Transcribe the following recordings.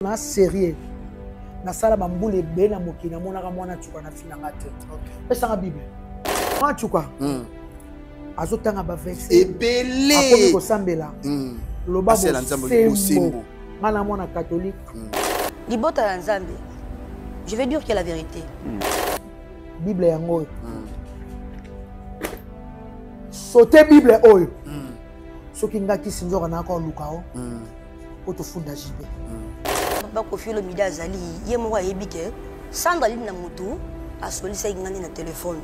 Na sérieux. Na sala bambule be na mokina mona ka mwana tsuka na fina ngate. Pesa nga Bible. Mwana tsuka. Azotanga ba verset. Ebele. Akomi ko sambela. Loba Bosembo. Ngana mwana catholique. Libota ya Nzambe. Je vais dire qu'il y a la vérité. Bible yango. Sauter Bible oyo. Soki ngaki sinzoka na ko lukao. Oto funda jibe. Papa Kofi Olomide azali ye moko ayebi ke Sandra ali na mutu asolisa ingani na telefone.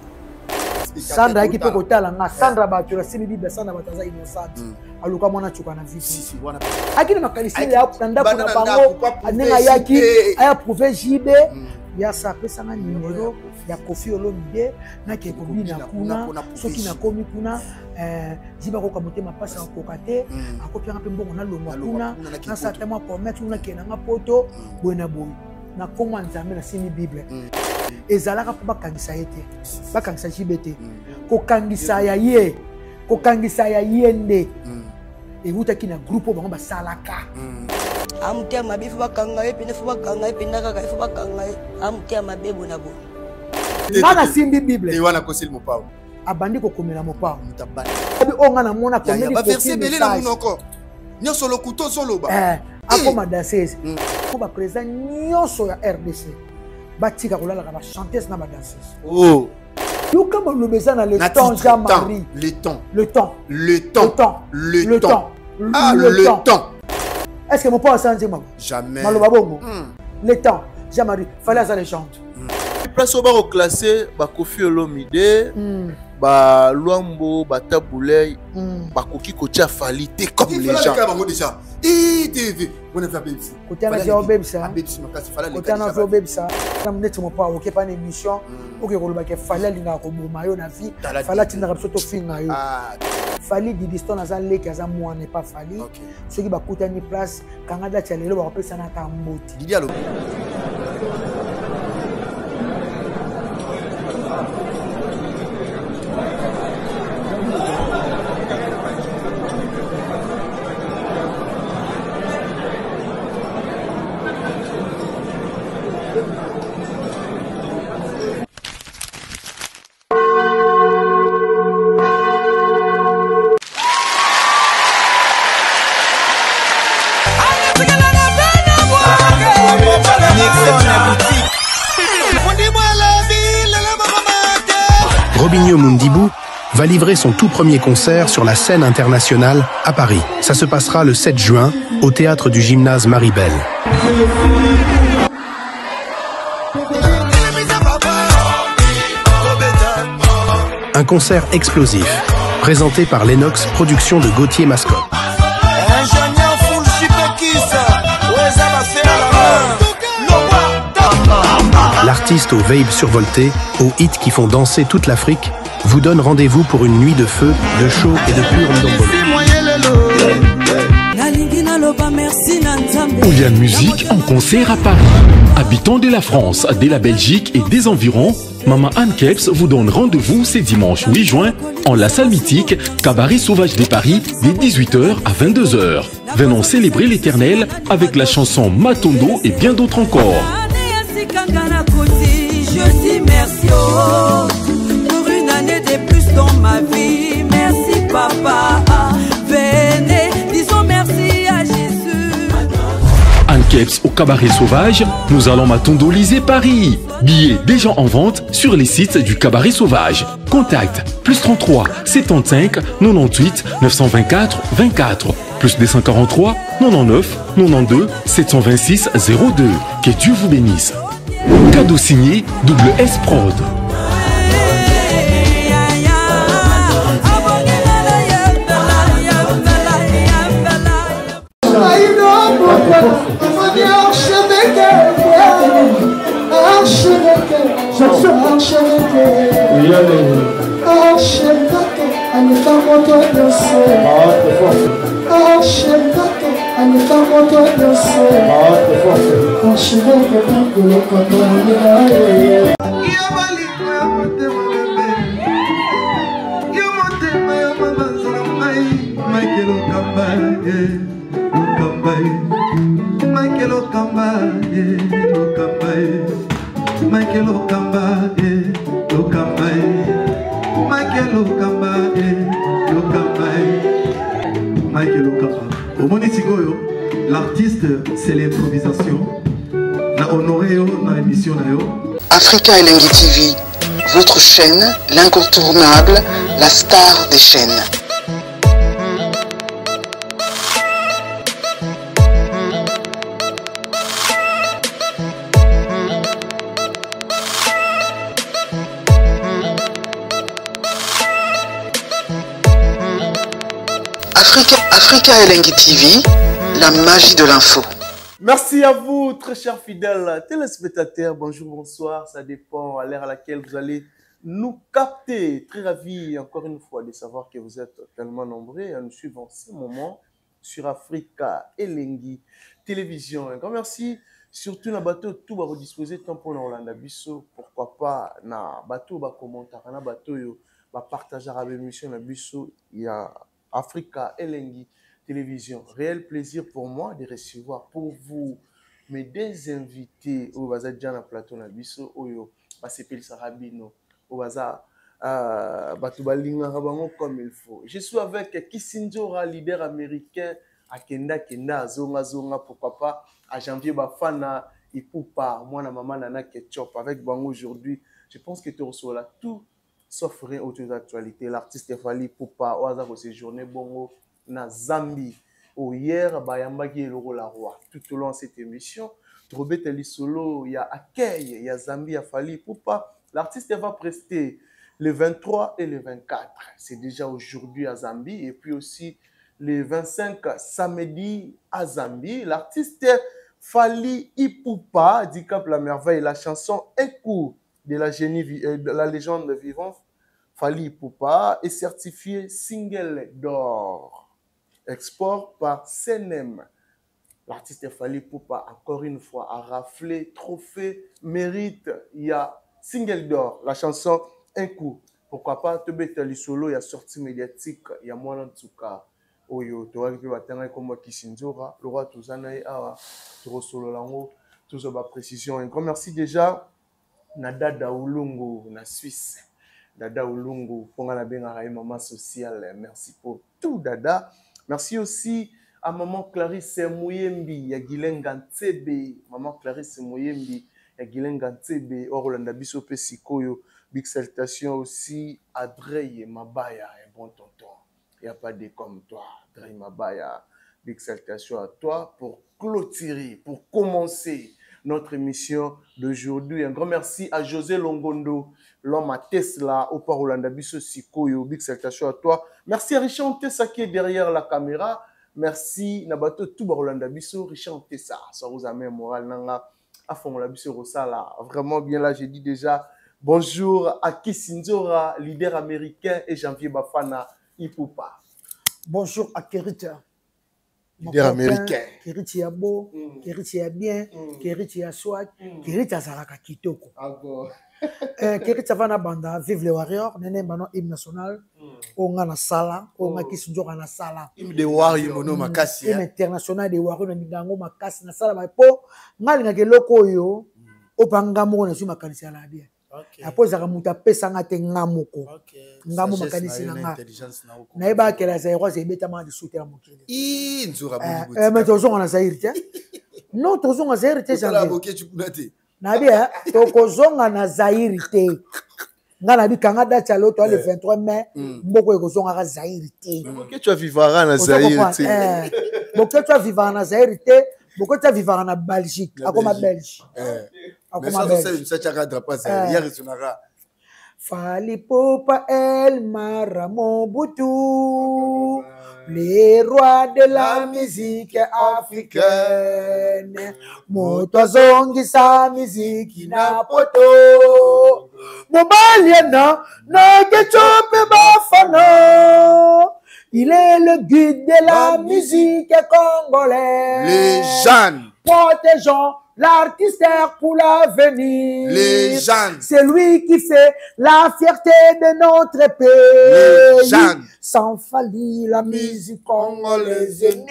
Sandra qui peut kotala nga Sandra ba tu la simi Bible Sandra bataza innocent. Aluka mwana chuka na vite. Akini makanisi ya kutanda kuna bango anenga yaki aya prouver jibe ya sa pesa nga numéro ya Kofi Olomide na ke kobina kuna soki na komi kuna jiba ko kamote mapasa ko kokate akopia ngape mbongo na longwa kuna na sa tema promettre kuna ke na poto bona boyi na koma Nzambe na simi Bible ezalaka po bakangisa ete bakangisa jibete kokangisa ya ye nde ewutaki na groupe bango basalaka amutia mabe fo bakanga ye pene fo bakanga ye pene kaka fo bakanga ye amutia mabe bona bo ngana simbi Bible wana ko sil mopao abandi ko komela mopao mutabani obi onga mona komeli ko verser belé na munoko nyoso lo couteau solo ba akoma danseuse ko ba président nyoso ya RDC batika kolala ka ba chanteuse na ba danseuse oh yoka ba lobeza na le temps Jean-Marie le temps ah le temps est-ce que mon père s'en dit moi jamais maloba bongo le temps Jean-Marie fallait ça les chante place au baro classé ba Kofi Olomide ba Luambo ba Taboulay ba koki ko tia falité comme les gens déjà TV on a fait Bebsi côté na Zéro Bebsa côté na Zéro Bebsa na mnet mo pa oké pas émission oké ko loba ke fallait linga ko boma yo na vie fallait tinda ka soto finga yo fallait di distance na leki aza moi n'est pas fallait ceux qui ba kutani place kanga da tia lelo ba kopesa na ka mboti dialo Robinho Mundibou va livrer son tout premier concert sur la scène internationale à Paris. Ça se passera le 7 juin au théâtre du Gymnase Maribel. Un concert explosif, présenté par Lennox Productions de Gauthier Mascotte. L'artiste aux vapes survoltées, aux hits qui font danser toute l'Afrique, vous donne rendez-vous pour une nuit de feu, de show et de pur ndombolo. Oulian Musique en concert à Paris. Habitants de la France, de la Belgique et des environs, Maman Anne Kebs vous donne rendez-vous ce dimanche 8 juin en la salle mythique Cabaret Sauvage de Paris dès 18h à 22h. Venons célébrer l'éternel avec la chanson Matondo et bien d'autres encore. Je dis merci pour une année de plus dans ma vie. Merci papa, venez, disons merci à Jésus. Anne Kebs au Cabaret Sauvage, nous allons Matondo-liser Paris. Billets déjà en vente sur les sites du Cabaret Sauvage. Contact +33 75 98 924 24 +243 99 92 726 02. Que Dieu vous bénisse. Cadeau signé WS Prod. Michael Lokamba, Lokamba, Michael Lokamba, Lokamba, Michael Lokamba, Lokamba, Michael Lokamba. Au Monitigoyo, l'artiste, c'est l'improvisation. Na honoré dans l'émission. Africa Elengi TV, votre chaîne, l'incontournable, la star des chaînes. Africa Elengi TV, la magie de l'info. Merci à vous, très chers fidèles téléspectateurs. Bonjour, bonsoir. Ça dépend à l'heure à laquelle vous allez nous capter. Très ravi, encore une fois, de savoir que vous êtes tellement nombreux à nous suivre en ce moment sur Africa Elengi Télévision. Un grand merci. Surtout, na bateau, tout va redisposer tant pour Orlando Bisso. Pourquoi pas, na bateau, ba commentaire, na bateau, ba partager à l'émission, na Bisso. Il y a Africa Elengi Télévision. Réel plaisir pour moi de recevoir pour vous mes deux invités au Baza Djana Plateau Nabiso Oyo Basepeli Sarabino au Baza Batubalinga Rabango comme il faut. Je suis avec Kisinjora, leader américain à Kenda Zonga Zonga, pourquoi pas à janvier Bafana Ipupa moi na maman Nana Ketchup avec Bango aujourd'hui. Je pense que tu reçois là tout sauf rien autour de l'actualité. L'artiste Fally Ipupa au hasard de séjourner Bongo na Zambie. Hier, Bayambaki et Loro la Roi. Tout au long de cette émission, Trobet Elisolo, il y a Akei, il y a Zambie, il y a Fally Ipupa. L'artiste va prester le 23 et le 24. C'est déjà aujourd'hui à Zambie. Et puis aussi le 25 samedi à Zambie. L'artiste Fally Ipupa, dit Cap la merveille, la chanson Écoute de la légende vivante. Fally Ipupa est certifié single d'or. Export par CNM. L'artiste Fally Ipupa, encore une fois, a raflé, trophée, mérite. Il y a single d'or, la chanson Un coup. Pourquoi pas, Tobetali Solo, il y a sortie médiatique, il y a moins en tout cas. Oyo, tu vois, comme Kisinjora, le roi Touzanaï, Toro Solo Lango, tout ça, précision. Un grand merci déjà, Nada Daoulungu, na Suisse. Dada Oulungu, Pongana Bengaray, maman sociale. Merci pour tout, Dada. Merci aussi à maman Clarisse Mouyembi, Yagilenga Ntebe. Maman Clarisse Mouyembi, Yagilenga Ntebe, Orlando Bisso Pesikoyo. Big salutation aussi à Drey Mabaya, un bon tonton. Il n'y a pas de comme toi, Drey Mabaya. Big salutation à toi pour clôturer, pour commencer notre émission d'aujourd'hui. Un grand merci à José Longondo, l'homme à Tesla, au Orlando Bisso Sikoyo. Big salutation à toi. Merci à Richard Tessa qui est derrière la caméra. Merci Nabato tout Orlando Bisso, Richard Tessa. Ça vous amène moral nanga à fond la Bisso Rosala. Vraiment bien là, j'ai dit déjà bonjour à Kisinjora, leader américain, et Janvier Bafana Ipupa. Bonjour à Kerita. Leader américain. Keriti a beau, Keriti a bien, Keriti a swag, Keriti a Zaraka Kitoko. Keriti a Vana Banda, Vive les Warriors, Nene Bano hymne national, Onga na Sala, Onga Kisinjora na Sala. Hymne des Warriors, Mono Makasi. Hymne international des Warriors, Namidango Makasi na Sala, Po, Ngalinga ke loko yo, Opanga mo na su makanisi ala bien. Après ça remonta pesa ngate ngamoko ngamo makanisi nga na eba kela za roi ze betama de souter mokili nzura boni mais tozonga na Zaire te non tozonga Zaire te ça la boke tu kunate na bien to kozonga na Zaire te ngana bi kanga date le 23 mai mboko ekozonga ka Zaire te que tu vivras na Zaire te boko tu vivras na Zaire te boko tu vivras na Belgique akoma Belgique. Mais ça, tu as drapé ça. Hier, tu n'as Fally Ipupa El Maramobutu, les rois de la musique africaine. Motozongi sa musique na poto. Mobaliena na Ketchup Bafana. Il est le guide de la musique congolaise. Les jeunes. Protégeons l'artiste pour l'avenir. Légende. C'est lui qui fait la fierté de notre pays. Légende. Sans Fally, la musique congolaise est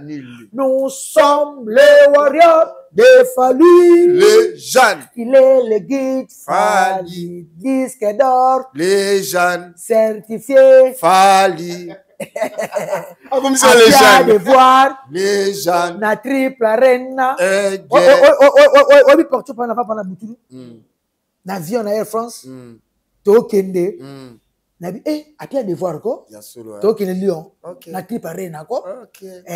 nulle. Nous sommes les warriors de Fally. Légende. Il est le guide Fally. Disque d'or. Légende. Certifié. Fally. Ah, comme ça, légende. De voir. Légende. Na triple arena. Oui, partout pendant la boutique. Na vie en Air France. Tokende. Na bi à pied de voir quoi. Tokende Lyon. Na triple arena quoi.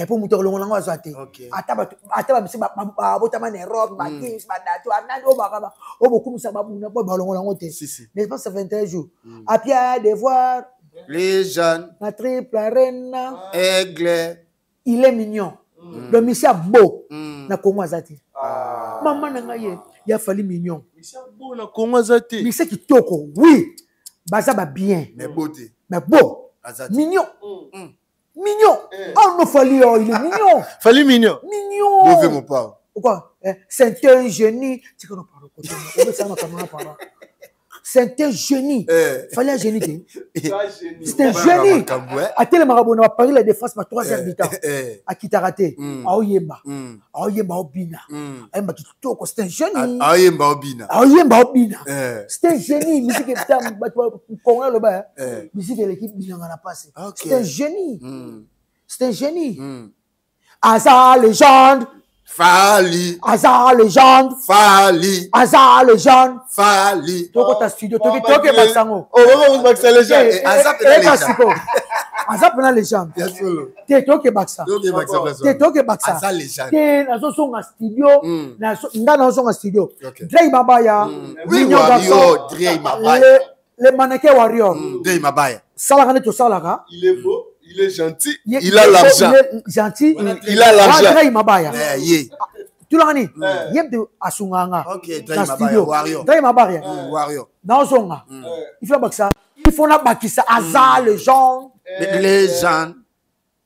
Pour muto longo longo azate. Ataba bisi ba botama na Europe, ba kings, ba dato, anani o ba beaucoup ça ba muna ba longo longo te. N'est pas ça 21 jours. À pied de voir. Les jeunes. La triple arena. Aigle. Il est mignon. Le monsieur beau. Na Congo azati. Maman na ngaye. Il a fallu mignon. Monsieur beau na Congo azati. Monsieur qui toko. Oui. Baza ba bien. Mais beauté. Mais beau. Mignon. Mignon. Oh non Fally oh, il est mignon. Fally mignon. Mignon. Mauvais mon père. Pourquoi? C'est un génie. Tu connais pas le côté. C'est un génie. Fallait un génie. C'est un génie. À tel marabout, on a parlé la défense par 3 heures du temps. À qui t'a raté? Aoyemba. Aoyemba Obina. Aoyemba qui toko. C'est un génie. Aoyemba Obina. Aoyemba Obina. C'est un génie. Musique est Congo là-bas. Musique de l'équipe Bina en a passé. C'est un génie. C'est un génie. Asa légende. Fally. Azar légende. Fally. Azar légende. Fally. Toko ta studio. Toko Baksango. Oh, Baksa légende. Azar pena légende. Te toke Baksa. Te toke Baksa. Azar légende. Te nazo songa studio. Nda nazo songa studio. Drey Mabaya. Oui, Wario. Drey Mabaya. Le mannequin Warrior. Drey Mabaya. Salaka to salaka. Il est beau. Il est gentil. Il a l'argent. Il est gentil. Il a l'argent. Drey Mabaya. Tu l'as dit? Yem de Asunganga. Ok, Drey Mabaya. Warrior. Drey Mabaya. Warrior. Nazonga. Il faut Baksa. Il faut la Bakisa. Azar légende. Légende.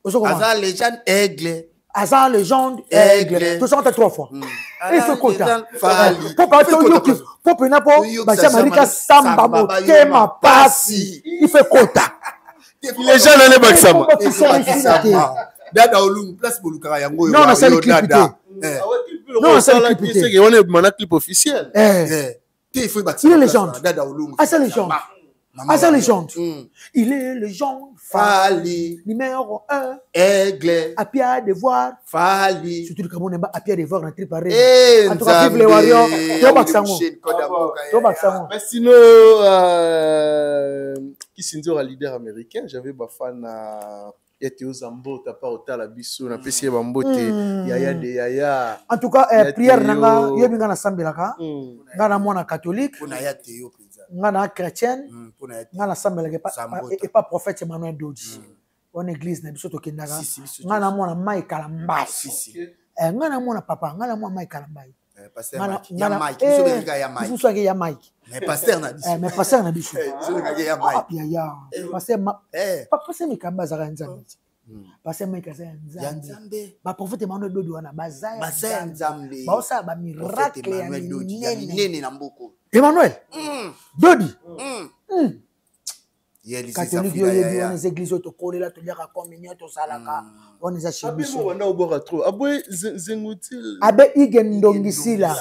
Azar légende aigle. Azar légende aigle. Tout ça on t'a 3 fois. Et ce quota. Pour pas te yoki. Pour pas n'importe. Basia Marika Samba Motema Passi. Il fait quota. Les gens n'en est pas que ça. Dada Olum, place pour Lukara Yango. Non, c'est le clip. Non, c'est le clip. On est un clip officiel. Il est légende. Ah, c'est légende. Ah, c'est légende. Il est légende. Fally. Numéro 1. Aigle. À pied de voir. Fally. Surtout le Cameroun à pied de voir dans le trip arrêt. En tout cas, vive les Warriors. Mais sinon, qui s'indique un leader américain, j'avais ma fan à Théo Zambo, t'as pas autant la bissou, na pesi bambote, yaya de yaya. En tout cas, prière nanga, yebi ngana sambelaka, ngana mwana catholique, ngana chrétienne, ngana sambelaka et pas prophète Emmanuel Dodi. On église na biso tokendaka, ngana mwana mai kalambai. Ngana mwana papa, ngana mwana mai kalambai. Pasteur ya Mike. Mais pasteur na biso. Mais pasteur na biso. Ya Mike. Ya. Pasteur mikamba zaka nzambe. Pasteur Mike za nzambe. Ba prophète Emmanuel Dodi wana bazaya nzambe. Ba osa ba miracle ya nene na mboko. Emmanuel Dodi. Catholique yo yebi wana église otokola la toliaka communion to salaka on eza chez biso wana obora trop abwe zengutil abe igendongisila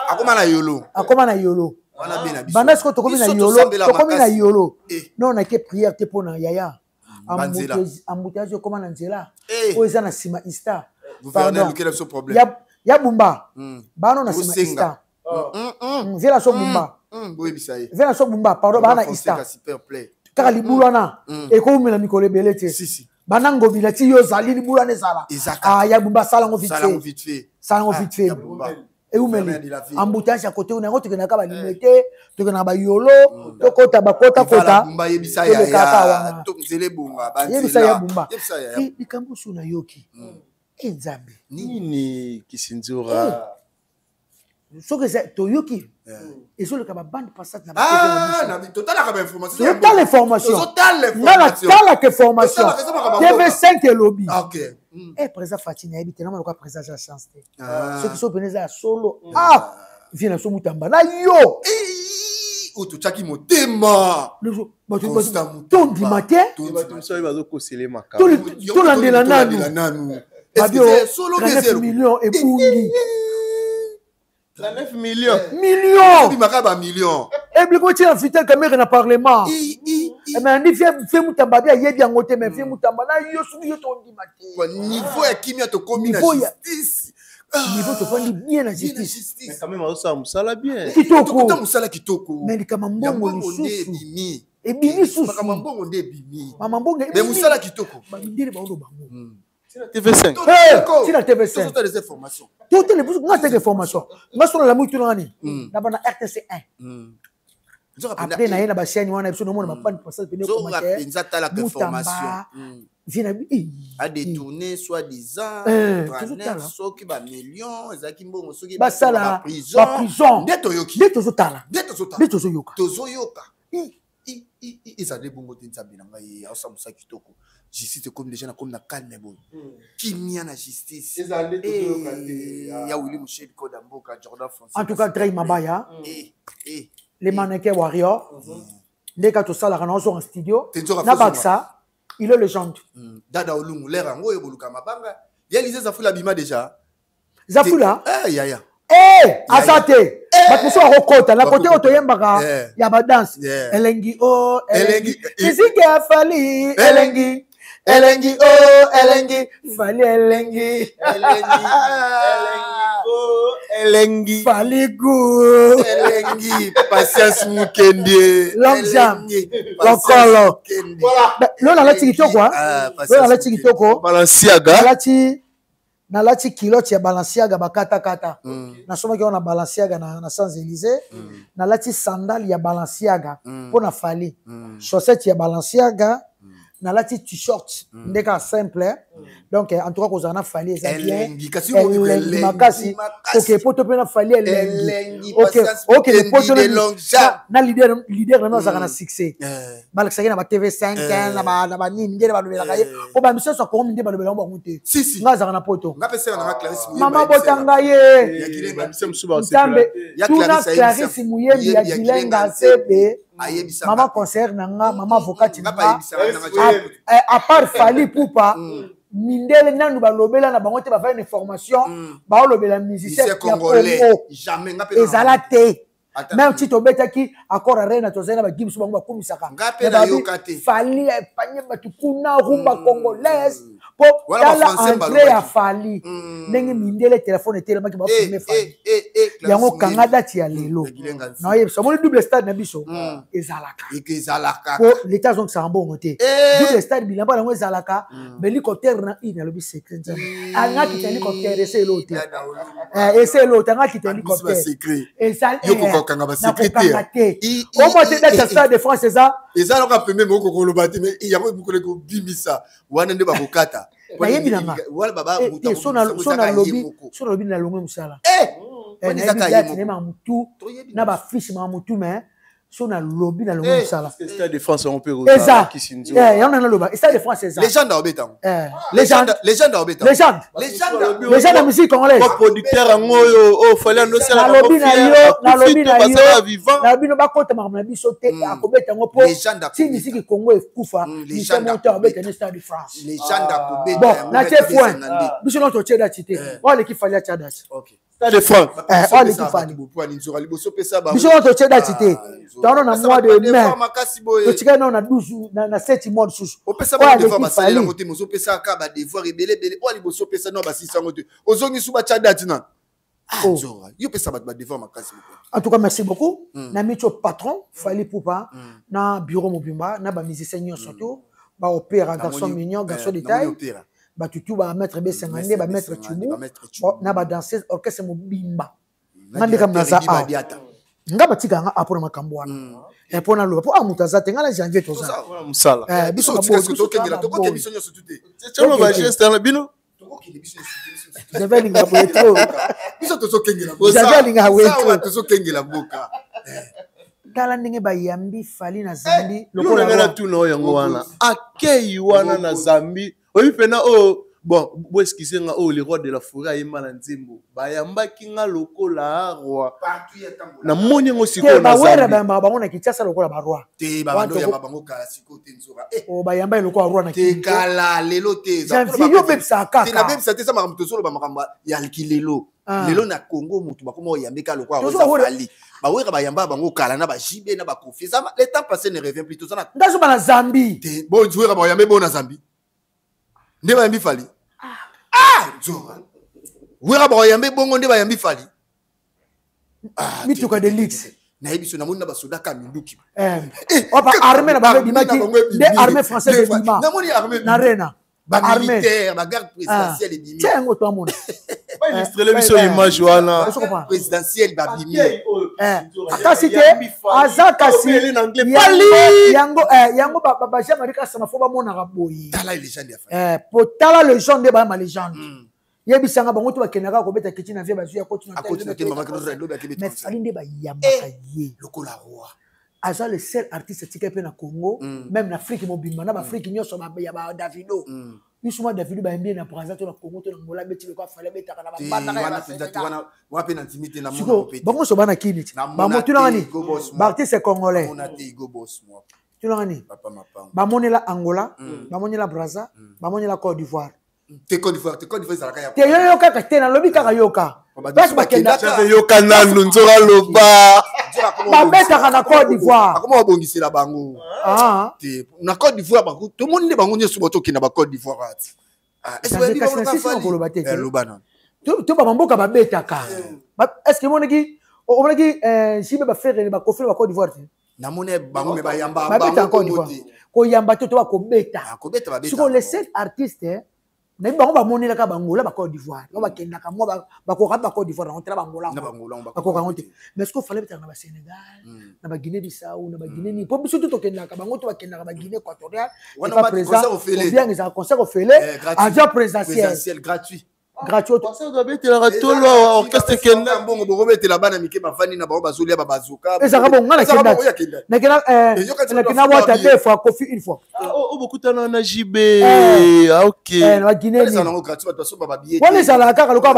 akoma na yolo banda sko tokomi na yolo non na ke prière te pona yaya embouteillage okoma na nzela o eza na sima Ista pardon ya bumba bano na sima Ista vela so bumba pardon bana Ista kaka libulu wana ekomela mikolo ebele te bana ngobila ti yo zali libulu wana ezala ya bumba salango vite fait eumeli embouteillage ya kote yango tokendaka balimete tokendaka bayolo tokota bakota yebisa ya bumba likambo su na yoki nzambe nini kisinzura soki toyoki ezoleka babande passate total information nga natalaka information TV5 elobi président Fatine a habité na président la chance. Ceux qui sont venus à solo. Ah, viens à so mutamba na yo. Oto chaki motema. Ton di matin. Tout l'andela nanu. Fabio, 9 millions et bouli. 9 millions. Millions. Et bien, quand tu as fait un caméra dans le Parlement, mais on dit, fais Moutamba, il y a bien côté, mais fais Moutamba, là, il y a ton dimanche. Niveau à qui tu commis la justice. Niveau tu prends bien la justice. Mais quand même, ça me bien. Kitoko. Mais quand même, bon, et bini sous. Maman bon, mais Moussala Kitoko. TV5. Si la TV5. Toutes les informations. Toutes les informations. Moi, sur la mouture, d'abord, na RTC 1. Après, na yena ba chaîne wana episode mo na pas de passer venir commenter. Vient à détourner soi-disant ceux qui ba millions ezaki mbongo soki ba sala ba prison. Ndeto yoki. Ndeto zo tala. Ndeto zo yoka. Tozo yoka. Ezali bongo tenzabi na ngai asa musa kitoko. Justice comme les gens comme na calme bon. Qui mia na justice. Ya Willy Mouchel Kodamboka Jordan François. En tout cas, Drey Mabaya. Les mannequins Warrior. Les gars tout ça là on en studio. Nabaksa, il est légende. Dada Olungu l'air ngo eboluka mabanga. Réaliser Zafula bima déjà. Zafula? Ya. Azate. Bakuso rokota na côté otoyembaka ya ba dance. Elengi oh elengi. Kizige afali elengi. Elengi oh elengi fali elengi elengi fali go elengi patience mukende long jam lokolo voilà la tikitoko voilà la tikitoko Balenciaga na lati kilote ya Balenciaga bakata kata na soma ki ona Balenciaga na Champs-Élysées na lati sandal ya Balenciaga pona fali chaussette ya Balenciaga na lati t-shirt ndeka simple donc en tout cas qu'on a fallu ça bien makasi OK poto pe na fallu elengi OK le poto na leader na za kana succès balakisa na ba TV5 na ba nini ngere ba lobela kaye po ba mission so ko minde ba lobela ngo te nga za kana poto ngapesa na Clarisse mama botanga ye ya Clarisse Muyembi ya Gilenga CP maman concert nanga maman avocat à part Fali Poupa mindele nanu ba lobela na bango te ba faire une formation ba lobela musicien congolais jamais ngapela ezalate même si tobetaki accord arena tozena ba gimsu bango ba komisaka Fali panye batu kuna rumba congolaise po dala entrée ya Fali ndenge mindele téléphone etelemaki ba filmer Fali yango kanga dati ya lelo na yebisa mo double stade na biso ezalaka po l'état zonk sa mbongo te double stade bilamba yango ezalaka helicoptère na ina lobi secret anga ki helicoptère ese lote ese lote anga ki helicoptère ezal yoko kanga ba secrétaire o mo te data stade de France ezalo ka pembe moko ko lobati mais yango mukole ko bimisa wana nde ba kokata nayebi nanga wala baba sona lobi na longo musala na mutu na ba fiche ma mutu mais sona lobi na longo musala Stade de France on peut regarder Kisinzo on a loba Stade de France ça légende obetan légende obetan légende de musique congolaise producteur ngoyo fallait no sala na lobi na bino bakota na biso te akobeta ngo po si musique Congo ekufa légende obeta na Stade de France légende obeta bon na chef point biso no to cheda chite wale ki fallait chada OK Stade de France wale ki fallait biso no to cheda chite dans na mois de mai to chika na 12 na 7 mois sous opesa ba devoir basali na moté mozo pesa ka ba devoir ebele wali boso pesa no basisa ngote ozongi suba chada tina yo pesa ba devoir makasi en tout cas merci beaucoup na micho patron Fali Poupa na bureau Mobimba na ba musicien surtout ba opéra garçon mignon garçon de taille ba tutu ba maître B50 ba maître Chubu na ba danseuse orchestre Mobimba ngandika mnaza nga batika nga apona makambo wana epona lo po amutaza te nga la janvier toza musala biso que to kengela to ko kebiso nyoso tuté tchelo ba geste na bino to ko kebiso j'avais linga boetro biso to so kengela j'avais linga boetro to so kengela boka tala ndenge bayambi Fali na Zambi lokola ngana tu no yango wana akei wana na Zambi oyi pena bon bo excusez nga oh le roi de la forêt ayemba na nzembo bayamba kinga lokola roi na moni ngo siko na wera bayamba bango na Kinshasa lokola ba roi te ba bando yamba bango kala siko te nzora o bayamba lokola roi na te kala lelo te za video bebsa kaka te na bebsa te sa makamto solo ba makamba ya kilelo lelo na Congo mutu bakoma oyambeka lokola roi fali ba wera bayamba bango kala na ba jibe na ba kofi ça le temps passé ne revient plus tout ça na ndazo ba na Zambie te bon jouer ba yambe bon na Zambie nde bayambi fali nzora wera ba yambe bongo nde bayambi fali mituka de luxe na yebiso na moni na basoda ka minduki opa armée na ba bimaki de armée française de bima na moni armée na rena ba militaire ba garde présidentielle de bima tiens ngo to mona ba illustré biso image wana présidentielle ba bimi akasite azakasi yango yango ba Jean-Marie Kasama fo ba mona raboyi tala légende ya potala légende ba ma légende yebisanga bango to bakendaka ko beta kitchen na vie bazu ya continue mais falinde ba yambaka ye lokola roi aza le seul artiste tika pe na Congo même na Afrique mobimba na ba Afrique nyoso ba ya ba Davido bisuma Davido ba mbie na présenter na Congo to na ngola beti ko fale beta kana ba bata ya président wana wapi na intimité na mona peti bango so bana kini ba motuna ngani ba artiste congolais on a te go boss moi tuna ngani ba monela Angola ba monela Brazza ba monela Côte d'Ivoire te Côte d'Ivoire zalaka ya te yo kaka te na lobi kaka yoka basi bakenda yoka nanu nzora loba babetaka na Côte d'Ivoire akoma babongisela bango te na Côte d'Ivoire bango to monde bango nyeso botokina ba Côte d'Ivoire ati to ba mamboka babetaka est-ce que monaki omonaki jibe ba frère ba kofile ba Côte d'Ivoire te na mone bango me ba yamba bango ko yamba to ba ko beta siko le seul artiste na bango ba monela ka bangola ba Côte d'Ivoire ba kenda ka mo ba ko ba Côte d'Ivoire on tra bangola ba ko ka honte mais ce ko fallait betanga ba Sénégal na ba Guinée Bissau na ba Guinée ni po biso to kenda ka bango to ba kenda ka ba Guinée équatoriale on va président bien ils ont concert au félé agent présidentiel gratuit concert doit bettre la ratolo orchestre kenda bongo bo betela bana mike ba fani na ba bazolia ba bazuka eza ka bongo na kenda na kena wata deux fois Kofi une fois beaucoup tana na JB OK na Guinée ni ça gratuit ba so ba billet wala sala kaka loka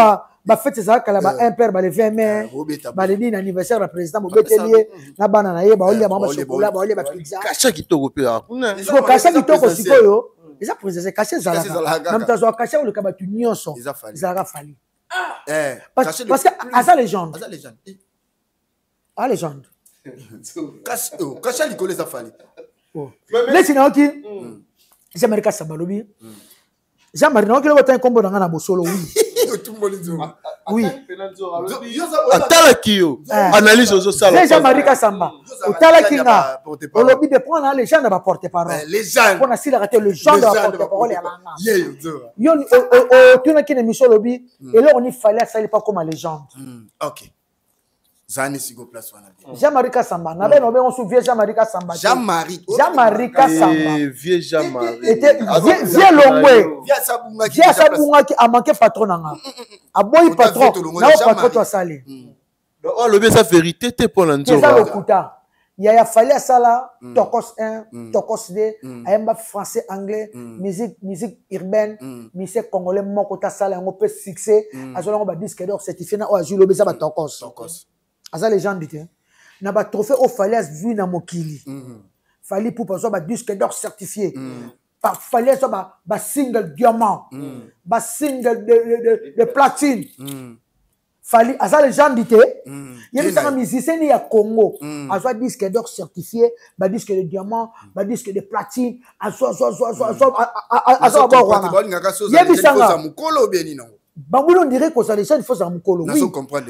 ba fête ça kala ba impère ba le 20 mai ba le din anniversaire du président Mobetelier na bana na ye ba olia ba chocolat ba olia ba pizza kasha kitoko pe hakuna siko kasha kitoko sikoyo eza président kasha zala na mtazo kasha le kabatu nyonso zara fali parce que asa légende légende kasha likole za fali lesi na oki Jean-Marie Kasamba lobi Jean-Marie na oki le botan kombo na bosolo oui atala kiyo analyse ozo sala Jean-Marie Kasamba otala kinga olobi de prendre les gens na ba porter parole pour na sila rater le genre de porter parole ya manga yo tuna kine mission lobi et là on il fallait ça il pas comme légende OK Zane sigo place wana Jean-Marie Kasamba na ben on se souvient Jean-Marie Kasamba Jean-Marie Kasamba vieux Jean-Marie était vieux longwe vieux sabunga qui a manqué patron nanga aboyi patron na patron to sali donc le bien sa vérité te pour nzo ça lokuta ya fallait ça là tokos 1 tokos 2 ayamba français anglais musique urbaine musique congolais moko ta sala ngo pe succès azola ba disque d'or certifié na o ajulo beza ba tokos asa les gens disaient na ba trophée au fallait vu na mokili fallait pour pas ba disque d'or certifié par fallait ça ba single diamant ba single de platine fallait asa les gens disaient il y a des musiciens ni à Congo asa disque d'or certifié ba disque de diamant ba disque de platine asa ba Bangoulon dirait que ça les gens il faut ça mukolo oui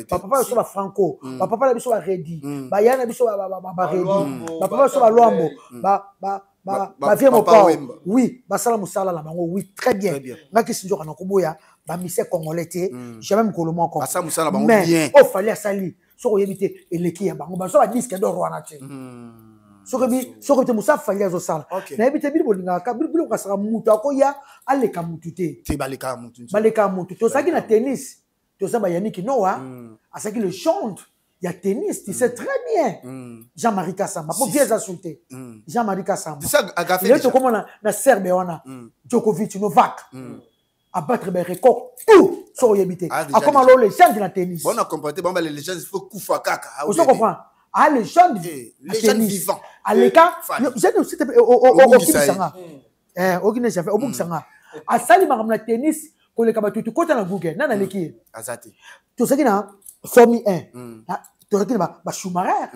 papa so ba franco papa biso ba redi ba yana biso ba redi papa so ba loambo ba vie mon père oui ba sala musala la bango oui très bien ngaki sinjo kana koboya ba mise congolais té jamais mukolo moko ba sala musala bango bien o fallait sali so ko yebite eleki ya bango ba so ba disque d'or wana té soko te musa fallait zo sala na yebite bilbo linga ka bilbo ka sala mutu akoya aleka mutu te baleka mutu to saki na tennis to saba Yannick Noah asaki le chante ya tennis tu sais très bien Jean-Marie Kasamba pour bien insulter Jean-Marie Kasamba ça a fait il est comme na Serbe wana Djokovic Novak abattre des records tout sur yebité a comme alors les gens de la tennis bon on a compris bon les légendes il faut kufa kaka vous comprenez ah les gens vivants à l'écart c'était au Kinsanga au Kinsanga au Kinsanga à sali la tennis pour les kabatu tout côté na Google nana leki azati tout ça qui na Formule 1 tout ça qui na ba Schumacher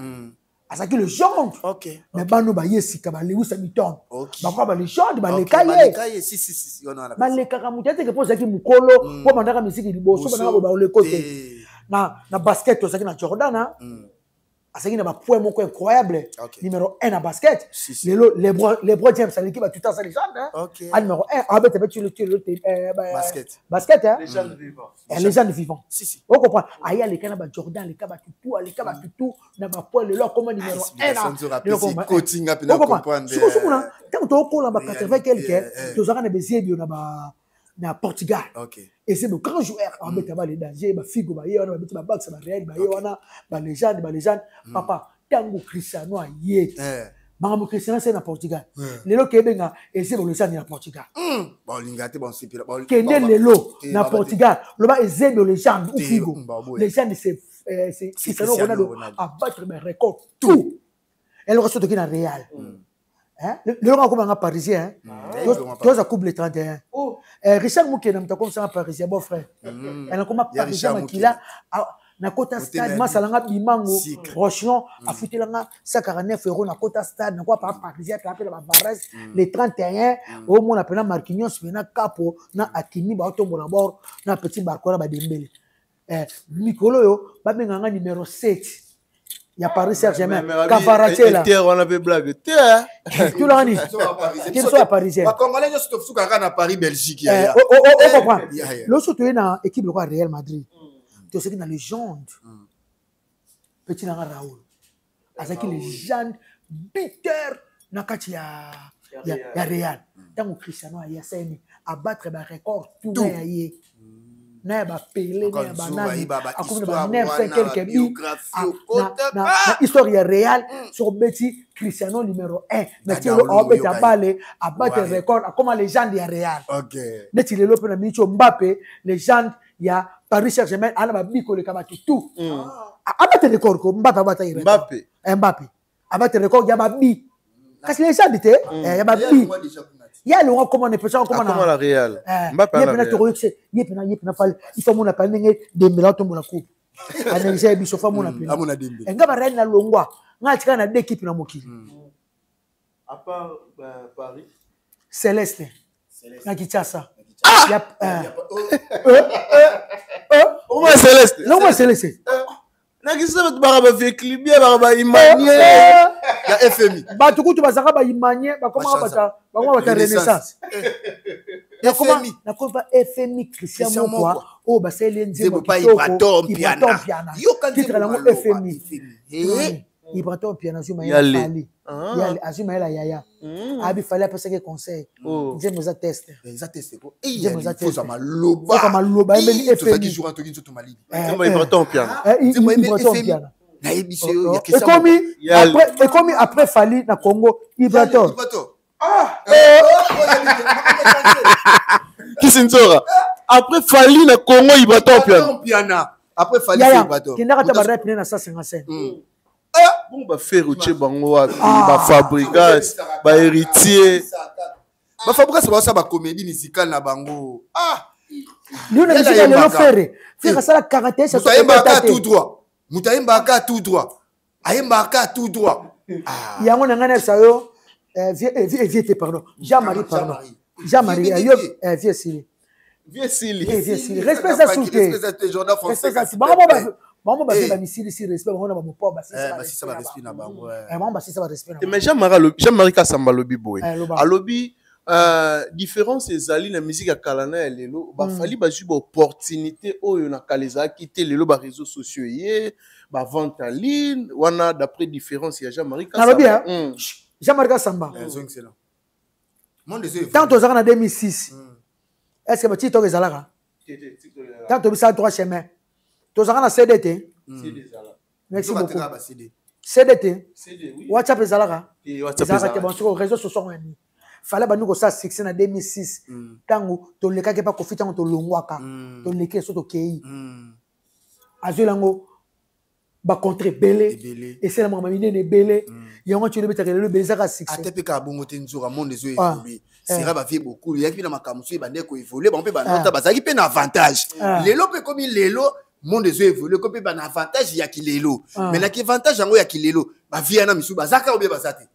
azaki le genre OK mais bano ba yesika ba Lewis Hamilton ba kwa ba le genre ba le kaye si on a la ba le kaka mutete ke poza ki mukolo po mandaka misiki liboso bana ba le côté na basket tout ça qui na Jordan asaki na ba point moko incroyable numéro 1 na basket LeBron James l'équipe a tout ça légende numéro 1 avec basket légende vivant si on comprend aya les kana ba Jordan les kaba tutu na ba point le comme numéro 1 na coaching a pena comprendre sukuna tant to ko la ba 80 quelque to zaka na bezebio na Portugal et c'est le grand joueur en mettant les dangers ba figo ba yona ba mettre ba bax ba Real ba yona ba légende papa tango Cristiano aye bango Cristiano c'est na Portugal lelo kebenga et c'est le légende na Portugal bon lingate bon c'est bon kende lelo na Portugal le ba ezebe le légende ou figo légende c'est Cristiano Ronaldo a battre mes records tout elle reste qui na Real le roi comme un parisien tu as couple 31 Richard Moukena mta comme ça un parisien bon frère elle a comme un parisien makila na kota stade masalanga bimango Rochon a foutu langa 149 € na kota stade na quoi par parisien qui appelle la Barres les 31 au moins appelé Marquinhos na capo na Akimi ba tombo na bord na petit Barcola ba Dembélé Nicolo yo ba benga numéro 7 il y a Paris Saint-Germain Cavaratella on avait blague tout là ni qui soit parisien ba congolais je suis soukaka na Paris Belgique on comprend le surtout na équipe le Real Madrid tu sais que dans légende petit na Raoul azaki légende bitter na kati ya Real tant Cristiano a yasseni a battre ba record tout na yé na ba Pelé na ba nani akuna ba 9 quelques buts na histoire réelle sur Betty Cristiano numéro 1 mais tu as balé à battre record comme légende ya Real OK neti lelo pe na micho Mbappé légende ya Paris Saint-Germain ana ba biko le kabatu tout a battre record ko Mbappé a battre record ya ba bi kasi légende te ya ba bi ya le roi comment on peut ça comment la Real Mbappé na yepena fal il faut mon appel ngé Dembélé tombe la coupe analyser biso fa mon appel amona Dembélé ngaba Real na longwa ngatika na deux équipes na mokili à part Paris Céleste na Kinshasa au moins Céleste non moi Céleste na kisa ba vie clibia ba imanie ya FMI ba tukutu bazaka ba imanie ba comment bata renaissance na comment FMI Christian quoi oh ba c'est l'enze ba Ibraton Piana yo quand titre la FMI Ibraton Piana zuma yali azuma yaya abi fallait passer que conseil j'aime ça test ko il faut ça maloba FMI qui joue en Togi to Mali Ibraton Piana Ibraton Piana na ebiso ya kisa et comme après Fali na Congo Ibraton Kisinzora après Fali na Congo Ibraton Piana après Fali Ibraton qui n'a pas de rap na 155 bon ba faire uche bango ba Fabregas ba héritier ba Fabregas ba ça ba comédie musicale na bango lui na musique le faire ça la caractère ça Moutaïmbaka tout droit ayembaka tout droit yango na ngana sayo vieux pardon Jean-Marie vieux Sili respect ça souté respect ça maman ba misili si respect on a mon pauvre ça va respect na bango maman ça va respect mais Jean-Marie Kasamba lobi boy alobi différence ezali na musique ya kalana lelo ba fali ba ju ba opportunité oyo na kaleza quitter lelo ba réseaux sociaux yé ba vente en ligne wana d'après différence ya Jean-Marie Kasamba Jean-Marie Kasamba excellent tant aux en 2006 est-ce que petit to ezalaka tant to bisa 3 chemins to na CDT merci beaucoup CDT WhatsApp ezalaka WhatsApp bon sur réseaux sociaux fallait ba nous ça succès en 2006 tango to leka ke pas Kofi tango to longwaka to leke so to kei azulango ba contre belé et c'est la maman ne belé yango tu le betaka le bezaka succès atepe ka bongo te nzora monde zo évoluer sera ba vie beaucoup yaki na makamusu ba ndeko évoluer ba mpe ba nota bazaki pe na avantage lelo pe comme lelo monde zo évoluer ko pe ba na avantage ya kilelo mais na ki avantage yango ya kilelo ba vie na misu bazaka ou bien bazate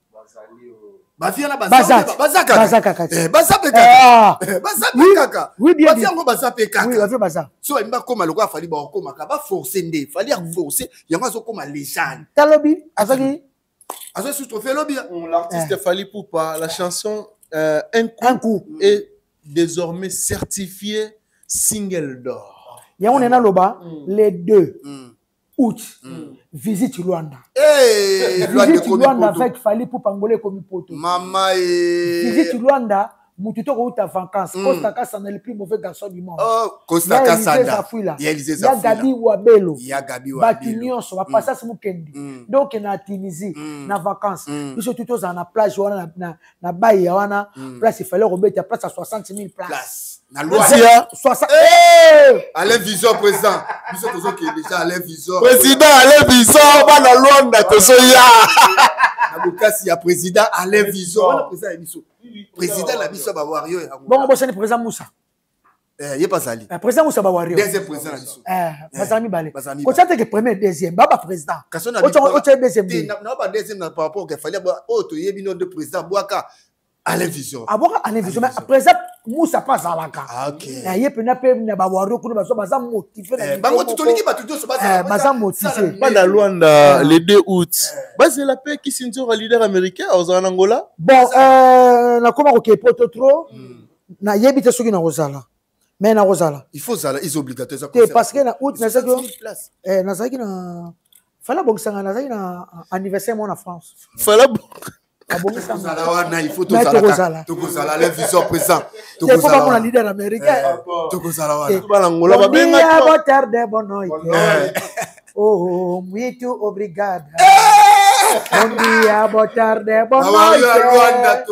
Bafiana bazaka oui bien yango bazape kaka oui bafi bazaka so imba koma lokwa fali ba koma ka ba forcer nde fali ya forcer yango azo koma légende talobi azaki azo sous trophée lobby l'artiste Fally Ipupa la chanson un coup est désormais certifié single d'or yango nena loba les 2 août visite Luanda visite Luanda avec Fally Ipupa ngole komi poto mama visite Luanda mutu to ko uta vacances Costa Kasanda le plus mauvais garçon du monde Costa Kasanda ya Gabi Wabelo Batignon so va passer ce mukendi donc na Tunisie na vacances biso tout aux na plage wana na baye wana place il fallait remettre place à 60 000 places na loi 60 Alain Visor président biso tozo qui déjà Alain Visor président Alain Visor ba na Luanda tozo ya na bokasi ya président Alain Visor président biso président la biso ba wario bon bo c'est président Moussa yé pas sali président Moussa ba wario deuxième président la biso bazami balé ko tata que premier deuxième ba président o deuxième na ba deuxième par rapport que fallait o to yebi no de président Bouaka Alain Vision. Alain Vision, mais président Moussa pas à la carte. Ok. Il y a plein de bawario pour nous baza motivé. Bango tu toliki ba tout so baza motivé. Pas dans Luanda le 2 août. Base la paix qui s'injure leader américain en Angola. Bon na koma ko kepoto trop na yebite soki na rozala. Mais na rozala. Il faut ça is obligatoire ça. Parce que na août na ça que na zaki na fala bongsanga na zaki na anniversaire mon en France. Fala il faut tout ça. Tout ça, la vision présent. Tout ça, pas le leader américain. Tout ça, oh, muito obrigado. Bom dia, boa tarde, boa noite.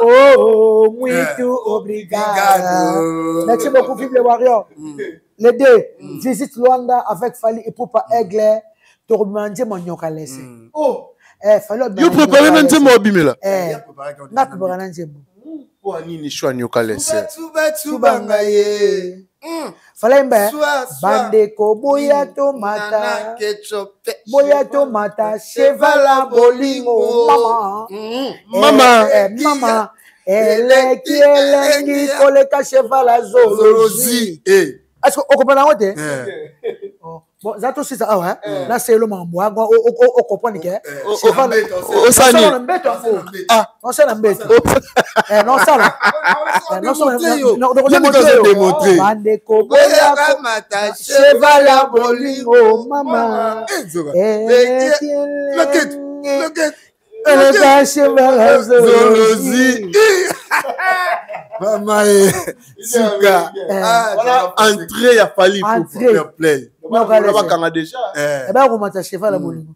Oh, muito obrigado. Merci beaucoup, Vive le Warrior. Les deux, visite Luanda avec Fally Ipupa Aigle. Tourmandie mon nyoka laissé. Oh. Yo préparé nan nzembo abimela. Na préparé nan nzembo. Po anini shwa nyoka laissé. Tubanga ye. Fallait mbe bande ko boya tomata. Boya tomata chevala bolingo mama. Mama. Elle qui elengi koleka chevala zolozi. Est-ce que vous comprenez quoi? Bon, ça aussi ça ah ouais. Là c'est le mambo. On comprend que cheval au sani. Ah, on s'est l'embête. Non ça là. Non ça non démontrer. Bande ko boya mata cheval à bolingo mama. Look elle va cheval zolozi. Maman Suka. Entrée à Fally pour play. On va déjà. Eh ben on m'a cheval à bolingo.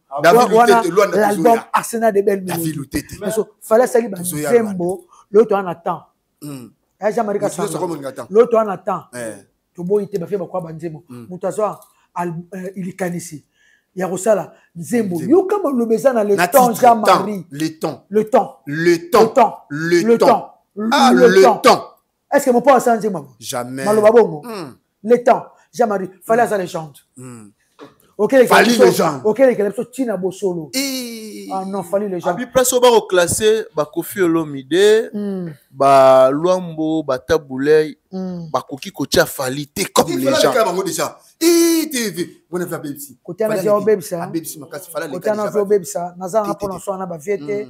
L'album Arsenal de belles musiques. Mais fallait salir dans Zembo, l'autre en attend. Jean-Marie Kassanga. L'autre en attend. To boy te ba fait ba kwa banzemo. Mutazo il kanisi. Ya rosala Zembo. Yo comme le besoin dans le temps Jean-Marie. Le temps. Ah, le temps. Est-ce que mon père s'en dit jamais. Le temps. Jean-Marie, fallait ça les chante. Ok, les gens. Ok, les gens. Tina Bosolo. Ah non, fallait les gens. Abi place au bar classé, ba Kofi Olomide, ba Luambo, ba Taboulay, ba Koki Kocha Fally, t'es comme les gens. Déjà. TV. Bonne affaire Bebsi. Côté na Zio Bebsa. Bebsi makasi fallait les. Côté na Zio Bebsa, naza rapona so na ba viete.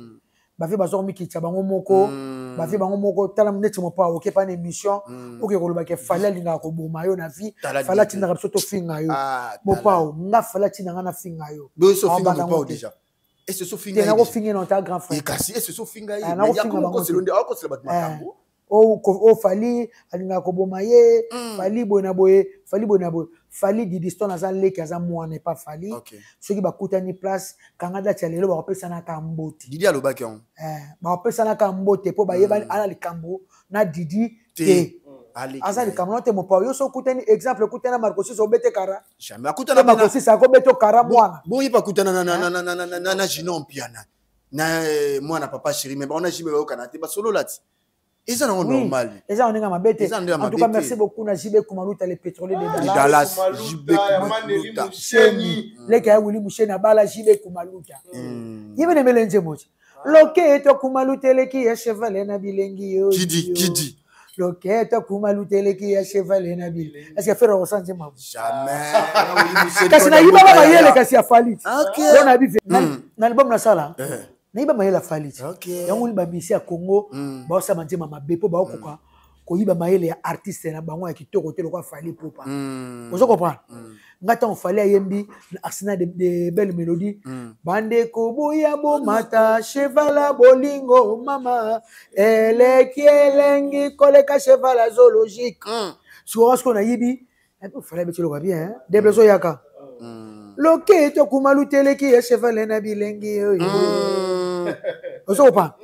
Bafi bazo miki bango moko bafi bango moko tala mneti mo pa oké pas une émission oké ko loba ke fala linga ko boma yo na vie fala tina ka soto finga yo mo pa o nga fala tina nga na finga yo do so finga mo pa déjà et ce so finga na ko finga non ta grand frère et kasi et ce so finga yo ya ko se londe ko se bat makambo o fali alinga koboma ye fali bona boye fali Didiston aza leki aza mwana pas fali ceux qui bakutani place kanga dati lelo ba kopesa na kambote Didi alobaki on ba kopesa na kambote po ba yeba ala likambo na Didi te aza likambo te mo pa yo so kutani exemple kutana Marco 6 obete kara jamais akutana Marco 6 akobeto kara mwana bon yipa kutana na Ginon piana na mwana papa chéri mais on a jibe ba kana te ba solo lati. Et ça non normal. Et ça on est ma bête. En tout cas merci beaucoup na JB Kumaluta les pétroliers de Dallas. JB Kumaluta. Les gars Willy Mouchena bala JB Kumaluta. Yebe ne melenje mochi. Loketo Kumaluta le ki ya cheval na bilengi yo. Qui dit Loketo Kumaluta le ki ya cheval na bil. Est-ce que faire ressentir ma jamais. Kasi na yiba ba yele kasi ya fali. On a bife. Na album na sala. Naiba mayela fali yango liba bisi ya Congo ba sa manjema mabepo ba okoka ko yiba mayele ya artiste na bango ya kitoko te lokwa fali popa ozo comprendre ngata on fali ayembi arsenal de belle mélodie bande ko boya bo mata chevala bolingo mama elelengi koleka chevala zoologique so ce qu'on a yibi on fallait mettre le bien des besoins yaka loketo kumaluteleki ya chevala na bilengi Ozo pas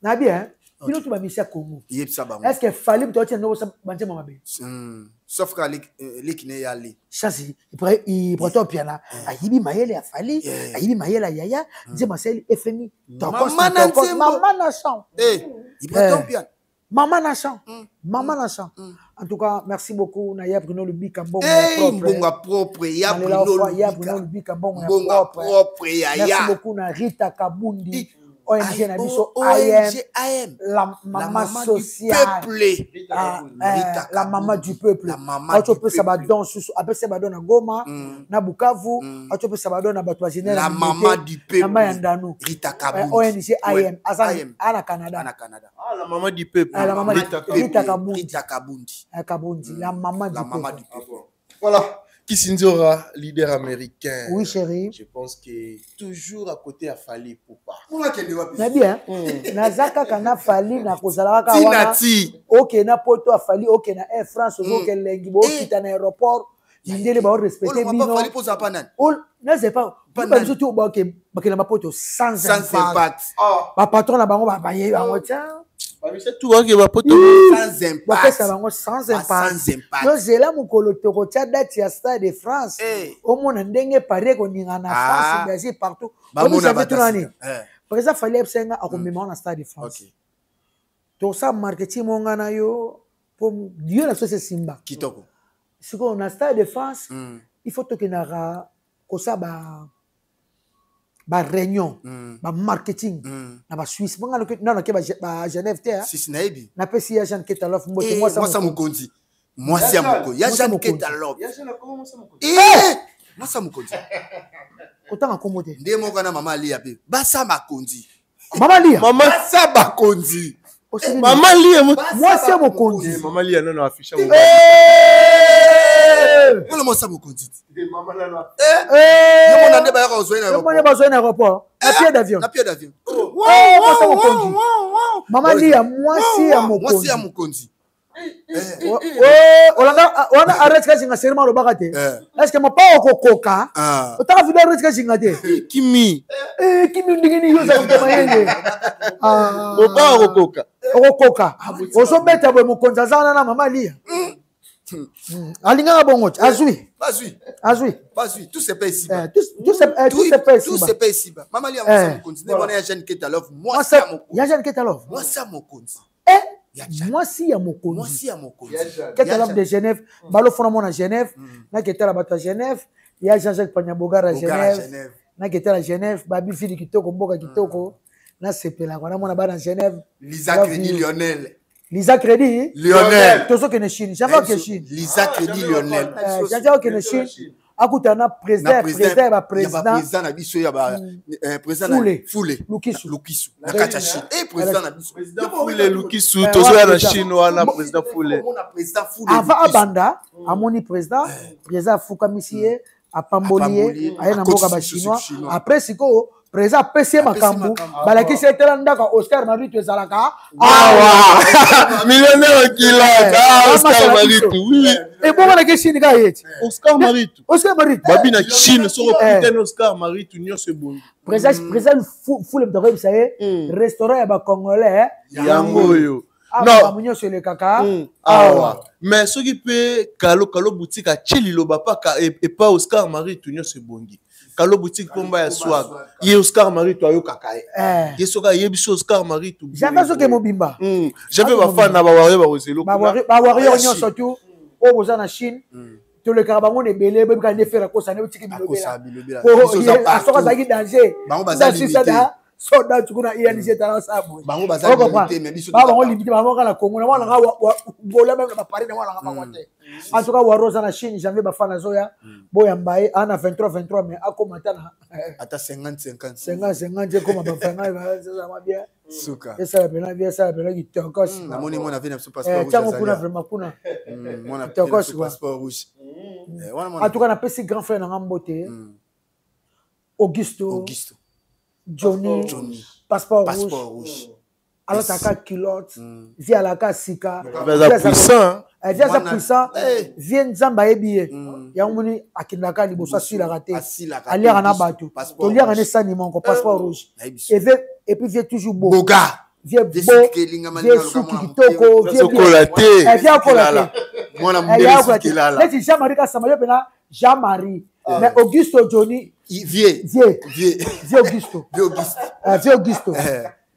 na bien bino tu ba misia Congo est-ce que fallait toi tiens no sa banje mama be sauf que l'équipe ya ali chasi il prend piano ayibi mayele ya fali ayibi mayele yaya nze maseli FMI maman na chant il prend piano maman na chant en tout cas merci beaucoup na ya Bruno Lubika bongo propre ya Bruno Lubika bongo propre merci beaucoup na Rita Kabundi ONG na biso IM la maman sociale la maman du peuple ato pe sabadon susu ape sabadon na Goma na Bukavu ato pe sabadon na bato général la maman du peuple na Mayandanu Rita Kabundi ONG IM ana Canada la maman du peuple la maman Rita Kabundi la maman du peuple voilà. Kissinzora, leader américain. Oui, chérie. Je pense que toujours à côté à Fali Poupa. Na bien. Nazaka kana Fali na kozala ka wana. OK na poto a Fali, OK na Air France, OK lengi bo kita na aéroport. Ndele ba respecter bino. Fali poza pa nani. Na c'est pas surtout ba OK bakela mapoto sans impact. Ba patron na bango ba ye bango tiens. C'est tout qui va poto sans impact. Sans impact. Yo zela mukolo toko tia date ya Stade de France. Au mona ndenge pare ko ninga na France Brésil partout. Comme ça fait tourner. Par exemple fallait absenga akomema na Stade de France. To sa marketing monga na yo pour Dieu la société Simba. Kitoko. Si on a Stade de France, il faut que na ko sa ba réunion ba marketing na ba Suisse bonga na ke ba Genève te si naibi na pesi ya Jean Ketalof mbote moi ça mukonzi moi c'est mukonzi ya Jean Ketalof moi ça mukonzi otanga komote ndé moko na mama Lia pe basa makonzi mama Lia basa bakonzi mama Lia moi c'est mukonzi mama Lia non affiché Comment moi ça mukonzi maman là yo mona ndé ba ya ozoina yo mona bazoina aéroport na pied d'avion moi ça mukonzi mama Lia moi c'est ya mukonzi on arrête que jinga serma lo bakate est-ce que ma pa okokoka otaka video arrête que jinga te kimi ndingini yo za kutemayenge mo pa okokoka oso beta bo mukonza zana na mama Lia alinga bongo azui tout se paye ici tout se paye ici mama Lia moi mukonzi ne bona ya Jean Ketalof moi c'est mukonzi moi si ya mokonzi Ketalof de Genève balo fona mona Genève na ketala bato Genève ya Jean-Jacques Panyabogara Genève na ketala Genève babi fili kitoko mboka kitoko na sepela kwa na mona bana Genève Lisa Crédit Lionel tozo que ne Chine j'avais que Chine Lisa Crédit Lionel j'avais que ne Chine akutana président na biso ya ba président Fule Lukisu na kachachi président na biso Fule Lukisu tozo ya na Chine wana président Fule avant abanda amoni président Fuka Misie apambolier ayena mboka ba chinois après siko président PC makambu balaki setela ndaka Oscar Maritu ezalaka millionnaire kilaka Oscar Maritu oui et bon balaki Chine ka yeti Oscar Maritu babi na Chine so putain Oscar Maritu nyonso bon président foule de ça restaurant ya ba congolais yango yo non sur le caca mais ce qui peut kalo boutique a chili bapa et pas Oscar Maritu nyonso bongi Kalo boutique pomba ya swag. Ye Oscar Maritu ayo kakae. Ye soka ye biso Oscar Maritu. J'avais ce que mobimba. J'avais ba fan na ba warrior ba ozelo. Ba warrior nyo surtout au boza na Chine. To le karabango ne belé be ka ne faire ko sa ne boutique bilobela. Ko soka za ki danger. Bango baza limité. Soda tukuna ING tala sabu. Bango baza limité mais biso. Bango limité bango kala Congo na wana ngola même na Paris na wana ngamakwate. En tout cas, Warosa na Chine, j'avais ma fan à Zoya. Boya Mbaye, Anna 23, mais à comment t'as. Attends, 50, j'ai comme ma fan, ça va bien. Souka. Et ça, bien, ça, il te encore. La monnaie, mon avis, n'a pas passeport rouge. Tiens, mon vraiment, kuna. Mon avis, passeport rouge. En tout cas, on a passé grand frère dans Ramboté. Augusto. Johnny. Passeport rouge. Alors, t'as qu'à culotte. Via la Sika. Via puissant. Via sa puissant. Vient Zamba Ebiye. Yamuni Akindaka Libosa sur la raté. Ali Ranabatu. To lire un saniment, passeport rouge. Et puis vient toujours beau. Boga. Vient beau. Vient Souki Kitoko. Vient Colaté. Vient Colaté. Moi, la mouille qui là. Là, Jean-Marie Kassamaya, Jean-Marie. Mais Augusto Johnny. Vieux Augusto.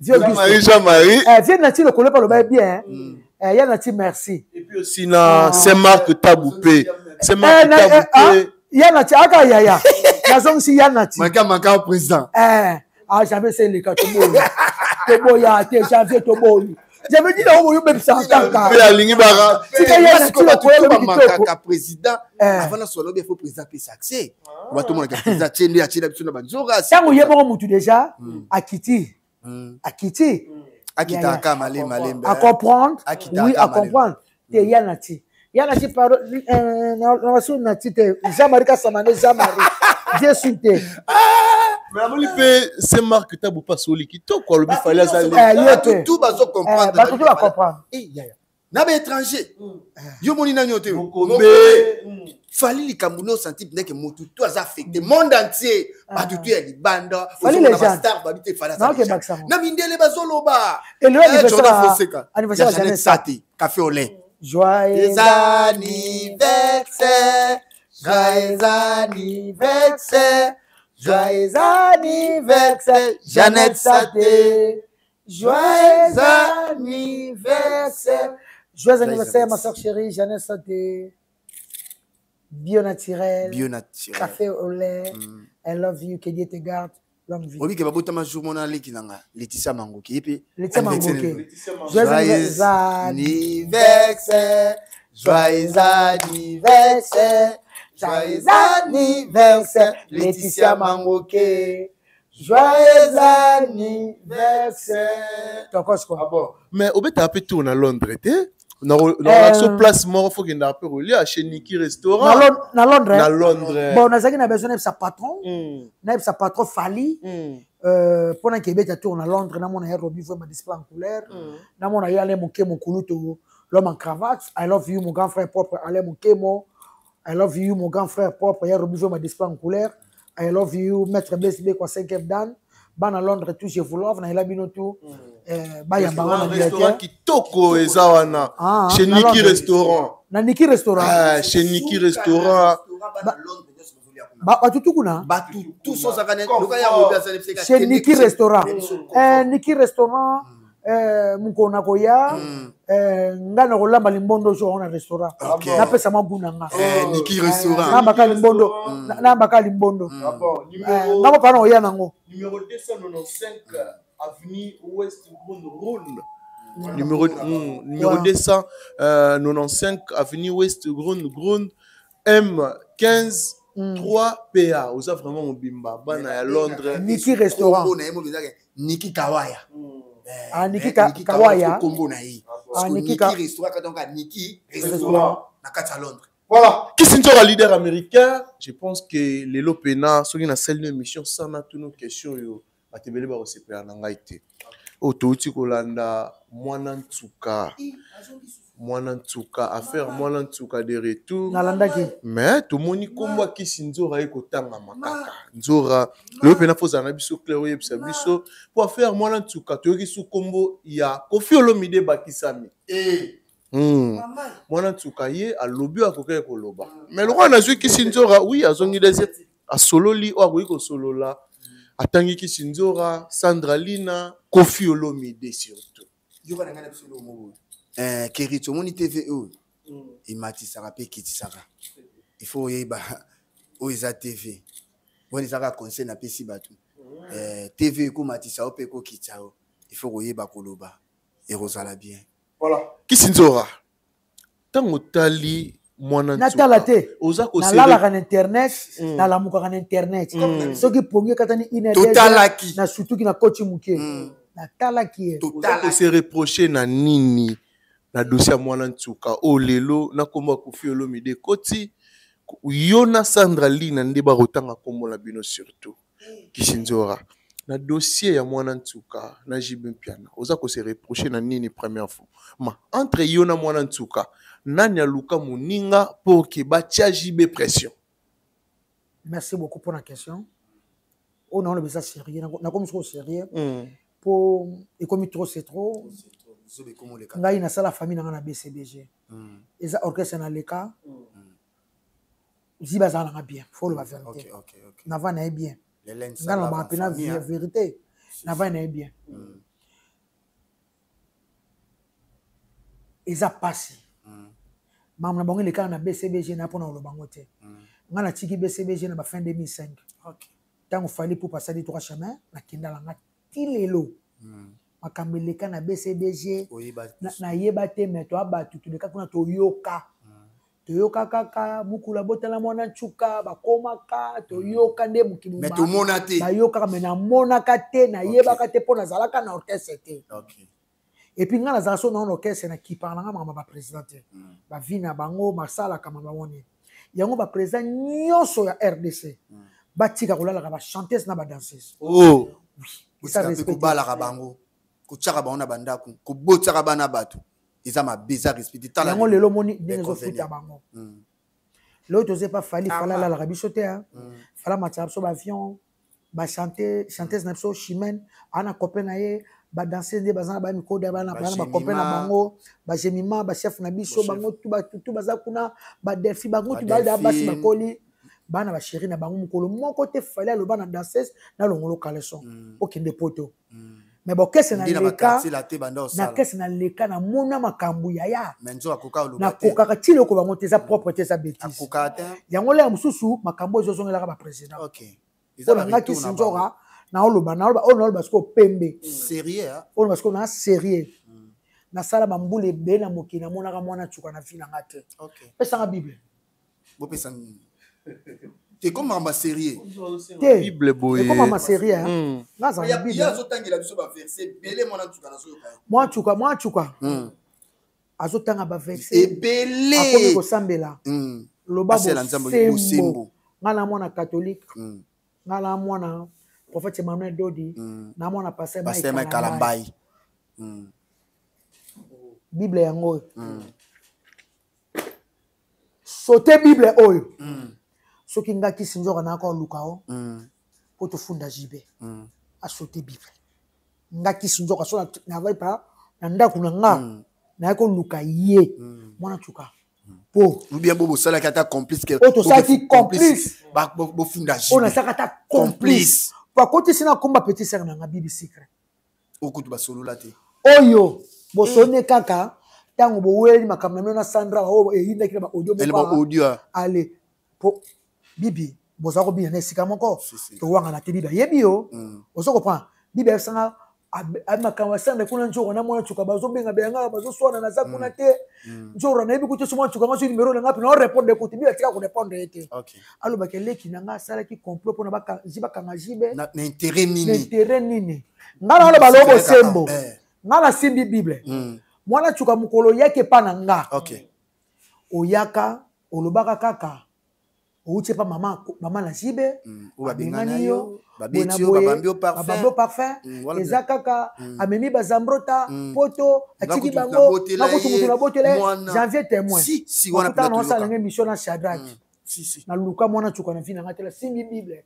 Jean-Marie. Viens Nati le collègue par le bail bien. Il y a Nati merci. Et puis aussi na Saint-Marc Taboupé. Saint-Marc Taboupé. Il y a Nati aka yaya. Nazong si ya Nati. Maka au président. J'avais c'est les Tobo ya j'avais Tobo. J'avais dit là on même ça kaka. La ligne bara. Si il y a Nati le collègue par président. Avant la solo il faut président peut accès. On va tout le monde président tchende a tchenda biso na banzora. Ça mo yebo mutu déjà à Kiti. À quitter. À comprendre. Oui, à comprendre. T'es Yanati. Yanati par Nati. Jean-Marie Kassamane, Jean-Marie. Bien suité. Mais à mon avis, c'est Marc Tabou pas soli qui t'a quoi le fallait aller. Tout va comprendre. Tout va comprendre. Nabe étranger. Yo moni na nyote. Fali li kambuno senti bien que motu tout a affecté monde entier. Pas tout est libanda. Fali les gens. Star ba bité fala ça. Na mindele bazoloba. Et le anniversaire Janet Sati, café au lait. Joyeux anniversaire. Joyeux anniversaire. Joyeux anniversaire Janet Sati. Joyeux anniversaire. Joyeux anniversaire, ma soeur chérie, Jeannette Santé. Bio naturel. Café au lait. I love you. Que Dieu te garde. Longue vie. Oui, que va boire ma journée avec Laetitia Mangoki. Laetitia Mangoki. Joyeux anniversaire. Joyeux anniversaire. Joyeux anniversaire. Laetitia Mangoki. Joyeux anniversaire. Tu as quoi? Mais au bout d'un peu tourne à Londres, dans la place mort, il faut qu'il y ait un peu relié chez Niki Restaurant. Dans Londres. Dans Londres. Bon, on a besoin de sa patron. On a sa patron Fali. Pendant qu'il y a tourne à Londres, on a Robbie ma display en couleur. On a allé mon koulouto, l'homme en cravate. I love you, mon grand frère propre. Allez mon kémo. I love you, mon grand frère propre. Il y a Robbie ma display en couleur. I love you, Maître Blessé, quoi, 5e Dan. Ban à Londres, tout, je vous love, na ilabino tout. Un restaurant qui toko ezawana. Chez Niki Restaurant. Na Niki Restaurant. Chez Niki Restaurant. Tout kuna. Tout ça, ça chez Niki Restaurant. Niki Restaurant. Mukona koya ngana kolamba limbondo jo on a restaurant na pesa mabuna nga Niki Restaurant na baka limbondo ngaba pana oya nango numéro 295 avenue Ouest Grande Ronde numéro 295 avenue Ouest Grande M15 3PA vous avez vraiment bimba bana à Londres Niki Restaurant Niki Kawaya Niki Kawaya. Niki Restaurant, donc Niki Restaurant, à Londres. Voilà. Qui est un leader américain? Je pense que les Lopena, ceux qui ont celle d'émission, ça n'a toutes nos questions. batebele ba osepela na ngai te o touti kolanda mwana ntuka affaire mwana ntuka de retour mais tomoni kombo akisi nzora ekotanga makaka nzora lelo pena foza na biso clair oyebisa biso po affaire mwana ntuka toyoki su kombo ya Koffi Olomide bakisami mwana ntuka ye alobi akoka koloba mais lokwa na zwi kisi nzora oui azongi dese asololi o akoki kosolola atangi kisi nzora Sandra Lina Koffi Olomide surtout yoka na ngana biso mo Kerito moni TV il matisaka pe kitisaka il faut yeba o eza TV bon ezaka conseil na pesi batu TV ko matisa o pe ko kitao il faut koyeba koloba et rozala bien voilà kisinzora tango tali mwana natala te nalalaka na internet nalamukaka na internet soki pongi katani totalaki na sutuki na koti muke natalaki totalaki se reprocher na nini na dossier mwana ntuka o lelo na komba Koffi Olomide koti yo na Sandra Lina nde ba rotanga kombo la bino surtout Kisinzora na dossier ya mwana ntuka na Jibin Piana oza ko se reprocher na nini première fois ma entre yo na mwana ntuka nani aluka moninga pour que ba tia Jibé pression. Merci beaucoup pour la question. On a besoin sérieux na comme trop sérieux pour et comme trop c'est trop ngai na sala famille na BCBG eza orchestre na leka ziba za na bien faut le vérité na va na bien ngana ba pena vérité na va na bien eza passé mamna bango leka na BCBG na pona lo bango te ngana tiki BCBG na ba fin 2005 tango fali pour passer des trois chemins na kindala nga tilelo makambeleka na BCBG na yeba te meto abatu tuleka kuna toyoka kaka mukula botala mwana nchuka bakomaka toyoka nde mukimuma meto mona te bayoka mena mona kate na yeba kate pona zalaka na orchestre te et puis ngana za so na orchestre na kipana nga mama ba president ba vina bango masala kama bawoni yango ba president nyoso ya RDC batika kolala ka ba chanteuse na ba danseuse oui ça respecte bala ka bango kuchaka baona bandaku kubotaka bana batu isa ma bizarre respecte tala yango lelo moni ndezo futa bango lelo toze pas fali fala la rabiso te fala matsa so ba avion ba chanteuse na so Chimène ana copain na ye ba danseuse de bazana ba mikoda bana ba copain na bango ba jemima ba chef na biso bango tu baza kuna ba Delphi bango tu ba da basi bakoli bana ba chéri na bango mukolo moko te fali lo bana danseuse na longolo kaleson okende poto mais bon qu'est-ce na leka na qu'est-ce na leka na mona makambu ya menzo akoka lo na koka tilo ko bango teza propre teza bêtise yango le mususu makambu ezo zongela ba président ezala nga Kisinzora na oloba sko pembe sérieux oloba sko na sérieux na sala bambule be na mokina mona ka mwana chuka na fina ngate pesa nga bible bo pesa t'es comme ma série bible boy comme ma série hein ngaza la bible ya zotangela biso ba verset belé mwana ntuka na so mwa chuka azotanga ba verset ebele akomi ko sambela loba bo ngala mwana catholique ngala mwana prophète Emmanuel Dodi na mwana pasteur Mike Kalambai bible yango sote bible oyo soki nga Kisinzora na ko lukao po to funda jibe a sote bible nga Kisinzora so na vai pa na ndako na nga na ko luka ye mwana chuka po bien bobo sala kata complice que to saki complice bo funda jibe on a sakata complice pa koti sina komba petit sœur na nga bibi secret okutu basolola te oyo bo sonne kaka tango bo weli makamna na Sandra o eyinda kila ba audio allez po bibi boza ko bien esika moko to wanga na tebiba yebi yo ozo comprend bibi esanga amakamwa sande kuna njoko na mwana chuka bazo benga benga bazo swana na zakuna te njoro na yebi kuti so mwana chuka ngaso numero na ngapi na répondre kuti bibi atika ko répondre ete alo bakeleki na nga sala ki complot pona baka ziba kanga jibe na intérêt nini ngala alo balobo sembo ngala simbi bible mwana chuka mukolo yake pana nga oyaka olobaka kaka outie pas maman na jibe ou babengana yo babambio parfum ezakaka amemi bazambrota poto atiki bango nakutu na botele janvier témoin si wana pena on sa mission na Shadrach na luka mwana tuko na vina ngatela simbi bible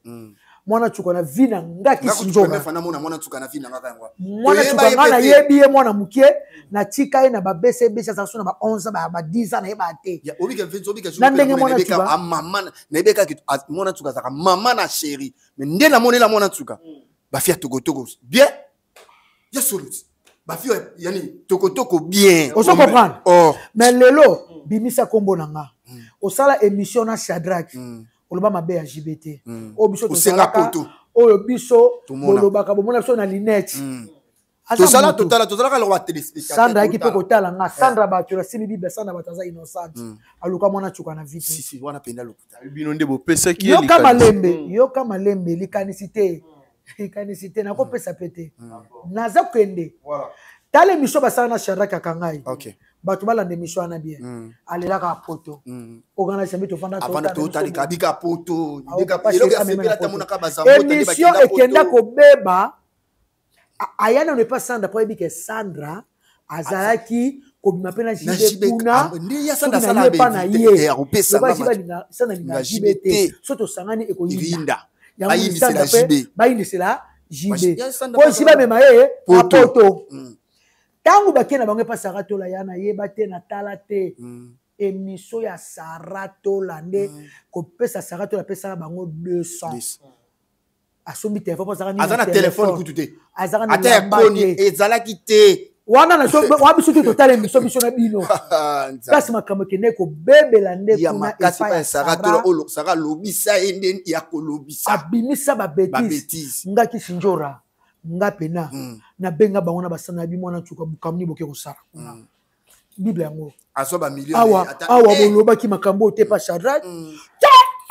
mwana tuko na vina ngaki sinjoka mwana tuko na vina ngaka ngwa mwana tuko ngana yebi ye mwana mukie na tika na ba BCB ça so na ba 11 ba 10 ans na yeba te ya obika na ndenge mwana tuko mama na yebeka ki mwana tuko zaka mama na chérie mais ndé na monela mwana tuko ba fia toko bien ya solution ba fia yani toko bien on se comprendre mais lelo bimisa kombo nanga osala émission na Shadrach oloba mabe ya JBT o biso to senga poto o biso bolobaka bomona biso na linette tozala ka lo wa téléspectateur Sandra qui peut kotala nga Sandra ba tu la simi bible Sandra bataza innocente aluka mwana chuka na vite si wana penda lokuta bino nde bo pesa ki yo kama lembe likanisité na ko pesa pété naza kende voilà tale mission basala na Shadrach akangai OK bato balanda mission na bien alelaka poto ogana chambi to fanda avant to tali kabika poto ndeka eloko ya sepela tamona ka bazambo émission ekenda ko beba ayana ne pas Sandra pour ebike Sandra azalaki ko bima pena jibe kuna ndi ya Sandra sala be ya kopesa mama Sandra na JBT soto sangani ekoyinda bayindisela jibe ko jibe mema ye poto tangu bakena bango pa Saratola yana yeba te na tala te émission ya Saratola nde ko pesa Saratola pesa bango 200 asombi téléphone pas zakani azana téléphone kutute azana ata koni ezalaki te wana na so wa biso to tala émission na bino kasi makambo kene ko bebela nde kuna epa Saratola olo saka lobisa ende ya ko lobisa abimisa ba bêtise ngaki sinjora nga pena na benga bango na basana bi mwana tuka bukamni boke ko sara bible yango asoba million awa boloba ki makambo te pa Shadrach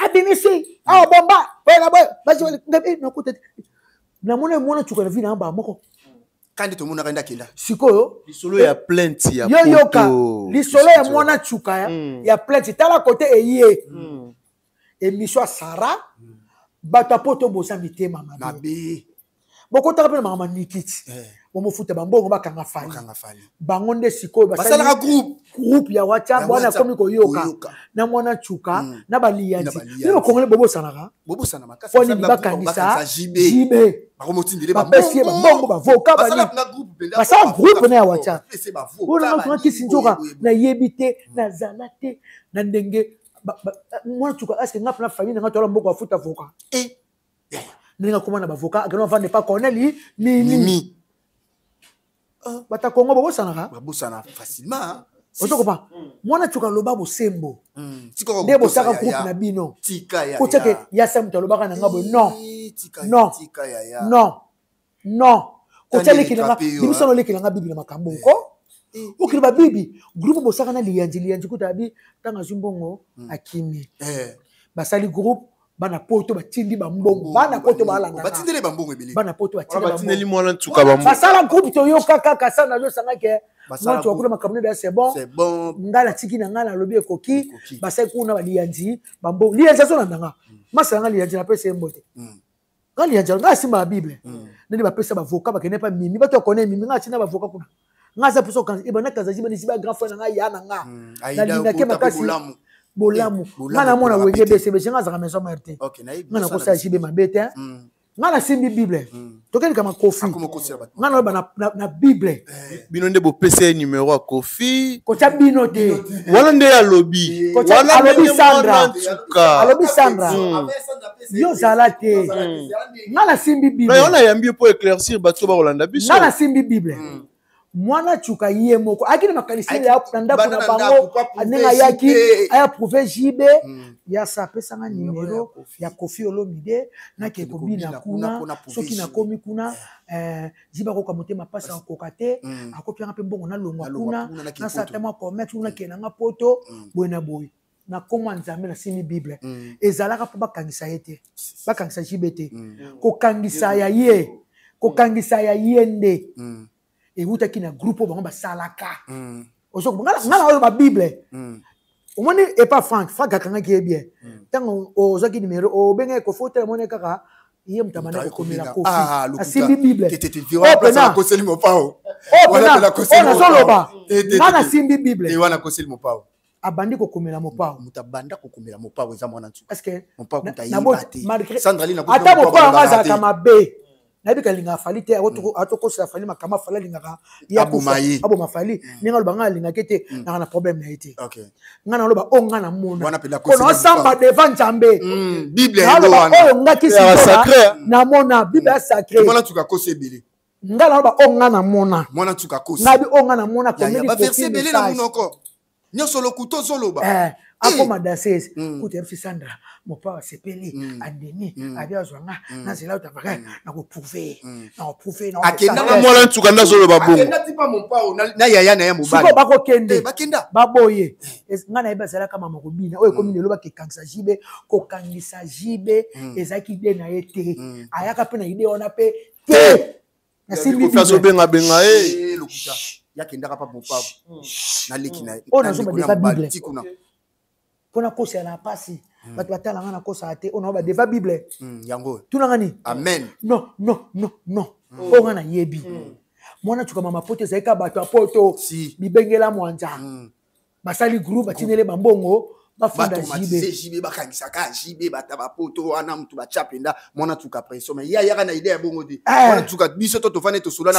abimisi awa bomba bela bazi ngabe nakuta na mwana tuka na vina amba moko kandi to mona kanda kenda sikoyo lisolo ya plainte ya yo yoka lisolo ya mwana tuka ya plainte tala côté eye émission Sara bata poto bosa mitema mabe boko taka pena mama nikiti bomo futa bambongo bakanga fali bango nde sikoyo basala groupe ya WhatsApp bwana komi ko yoka na mwana chuka na baliyanzi lelo kongole bobo sanaka makasa foni bakangisa jibe bakomotindile bambongo bavoka bali basala groupe na ya WhatsApp bona ngona kisinjoka na yebite na zalate na ndenge mwana chuka aske ngapna famille nga tola mboko afuta voka ninga komana bavoka agano vande pas Corneli mimi bata kongo babosana facilement otoko pa mwana chuka loba bosembo nde bosaka groupe na bino ko teke ya sam to lobaka na ngabo non ko tele kinanga biso no lekina ngabibi na makambo ko okiriba bibi groupe bosaka na liyanji kutabi tanga zimbongo akimi basali groupe bana poto batindi bambongo bana poto balanga batindele bambongo ebele bana poto batindeli mwana tuka bambongo basala groupe to yo kaka sana yo sanga ke mwana to akuna makambo de c'est bon ngala tiki na ngala lobi ekoki basai kuna baliyanzi bambongo liyanzi so na ndanga masanga liyanzi na pesa mbote ngali yanzi ngala sima bible neli bapesa bavoka bakene pa mimi bato akone mimi ngala tina bavoka kuna ngaza puso kan ibana kaza jiba ni siba grand frère nga ya na nga na linake makasi bolamu ngana mona wenge BCB nga za maison merte ngana ko sa jibe mabete ngana simbi bible tokeni kama Kofi ngana ba na bible bino nde bo PC numéro a Kofi ko cha bino te wala nde ya lobby wala alobi Sandra yo zalate ngana simbi bible na yambi pour éclaircir bato ba Rolanda biso ngana simbi bible mwana chuka ye moko akini makanisi ya ndako na bango anenga yaki aya prouver jibe ya sa pesa nga numéro ya Kofi Olomide na ke kobina kuna soki na komi kuna jiba ko kamotema pasa ko kate akopia nga pe mbongo na longwa kuna na sa tema commerce kuna ke nga poto bwena boy na koma nzambe na simi bible ezalaka po bakangisa yete bakangisa jibete ko kangisa ya yende et vous êtes qui na groupe bango basalaka ozo ngala oyo ba bible au moins et pas Franck akanga qui est bien tant aux autres numéro au benga ko faut tellement kaka yé mutamana ko komela kofi asimbi bible qui était violent place la koseli mo pao wana la koseli mo pao nana simbi bible et wana koseli mo pao abandi ko komela mo pao mutabanda ko komela mo pao za mwana ntu est-ce que mo pao kutayimba Sandrali na ko ata mo pao ngaza kama be nabika linga fali te atoko sa fali makama fala linga ya abo mafali ninga lobanga linga kete na problème na été OK ngana loba ngana mona wana pela ko no samba devant Nzambe bible ndo wana ngaki sacré na mona bible sacré mwana tuka kosebele ngana loba ngana mona mwana tuka kosi ngabi ngana mona ko meli ba verset belé na munoko nyoso lokuto zoloba ako madasese kuti FC Sandra mon père sepeli andeni abia zwanga na zela utavaka na ko prouver na akenda na mola ntuka ndazolo babongo akenda tipa mon père na yaya na ya mobali siko bako kende bakenda baboye ngana eba zela kama makobina oyo komi lelo bakekangisa jibe ko kangisa jibe ezaki de na ete ayaka pe na ide ona pe te na simbi faso benga lokuta yakenda ka pa mon père na leki na ona zo ba Bible pona kosa na pasi batu batala ngana kosa ate ona ba deva Bible yango tuna ngani amen non o ngana yebi mwana tuka mama pote zaika batu apoto bibengela mwanja basali groupe batinele bambongo bafunda jibe bakangisa ka jibe bataba poto wana mtu bachapenda mwana tuka presso mais ya na idea bongo di mwana tuka biso to fane to sulana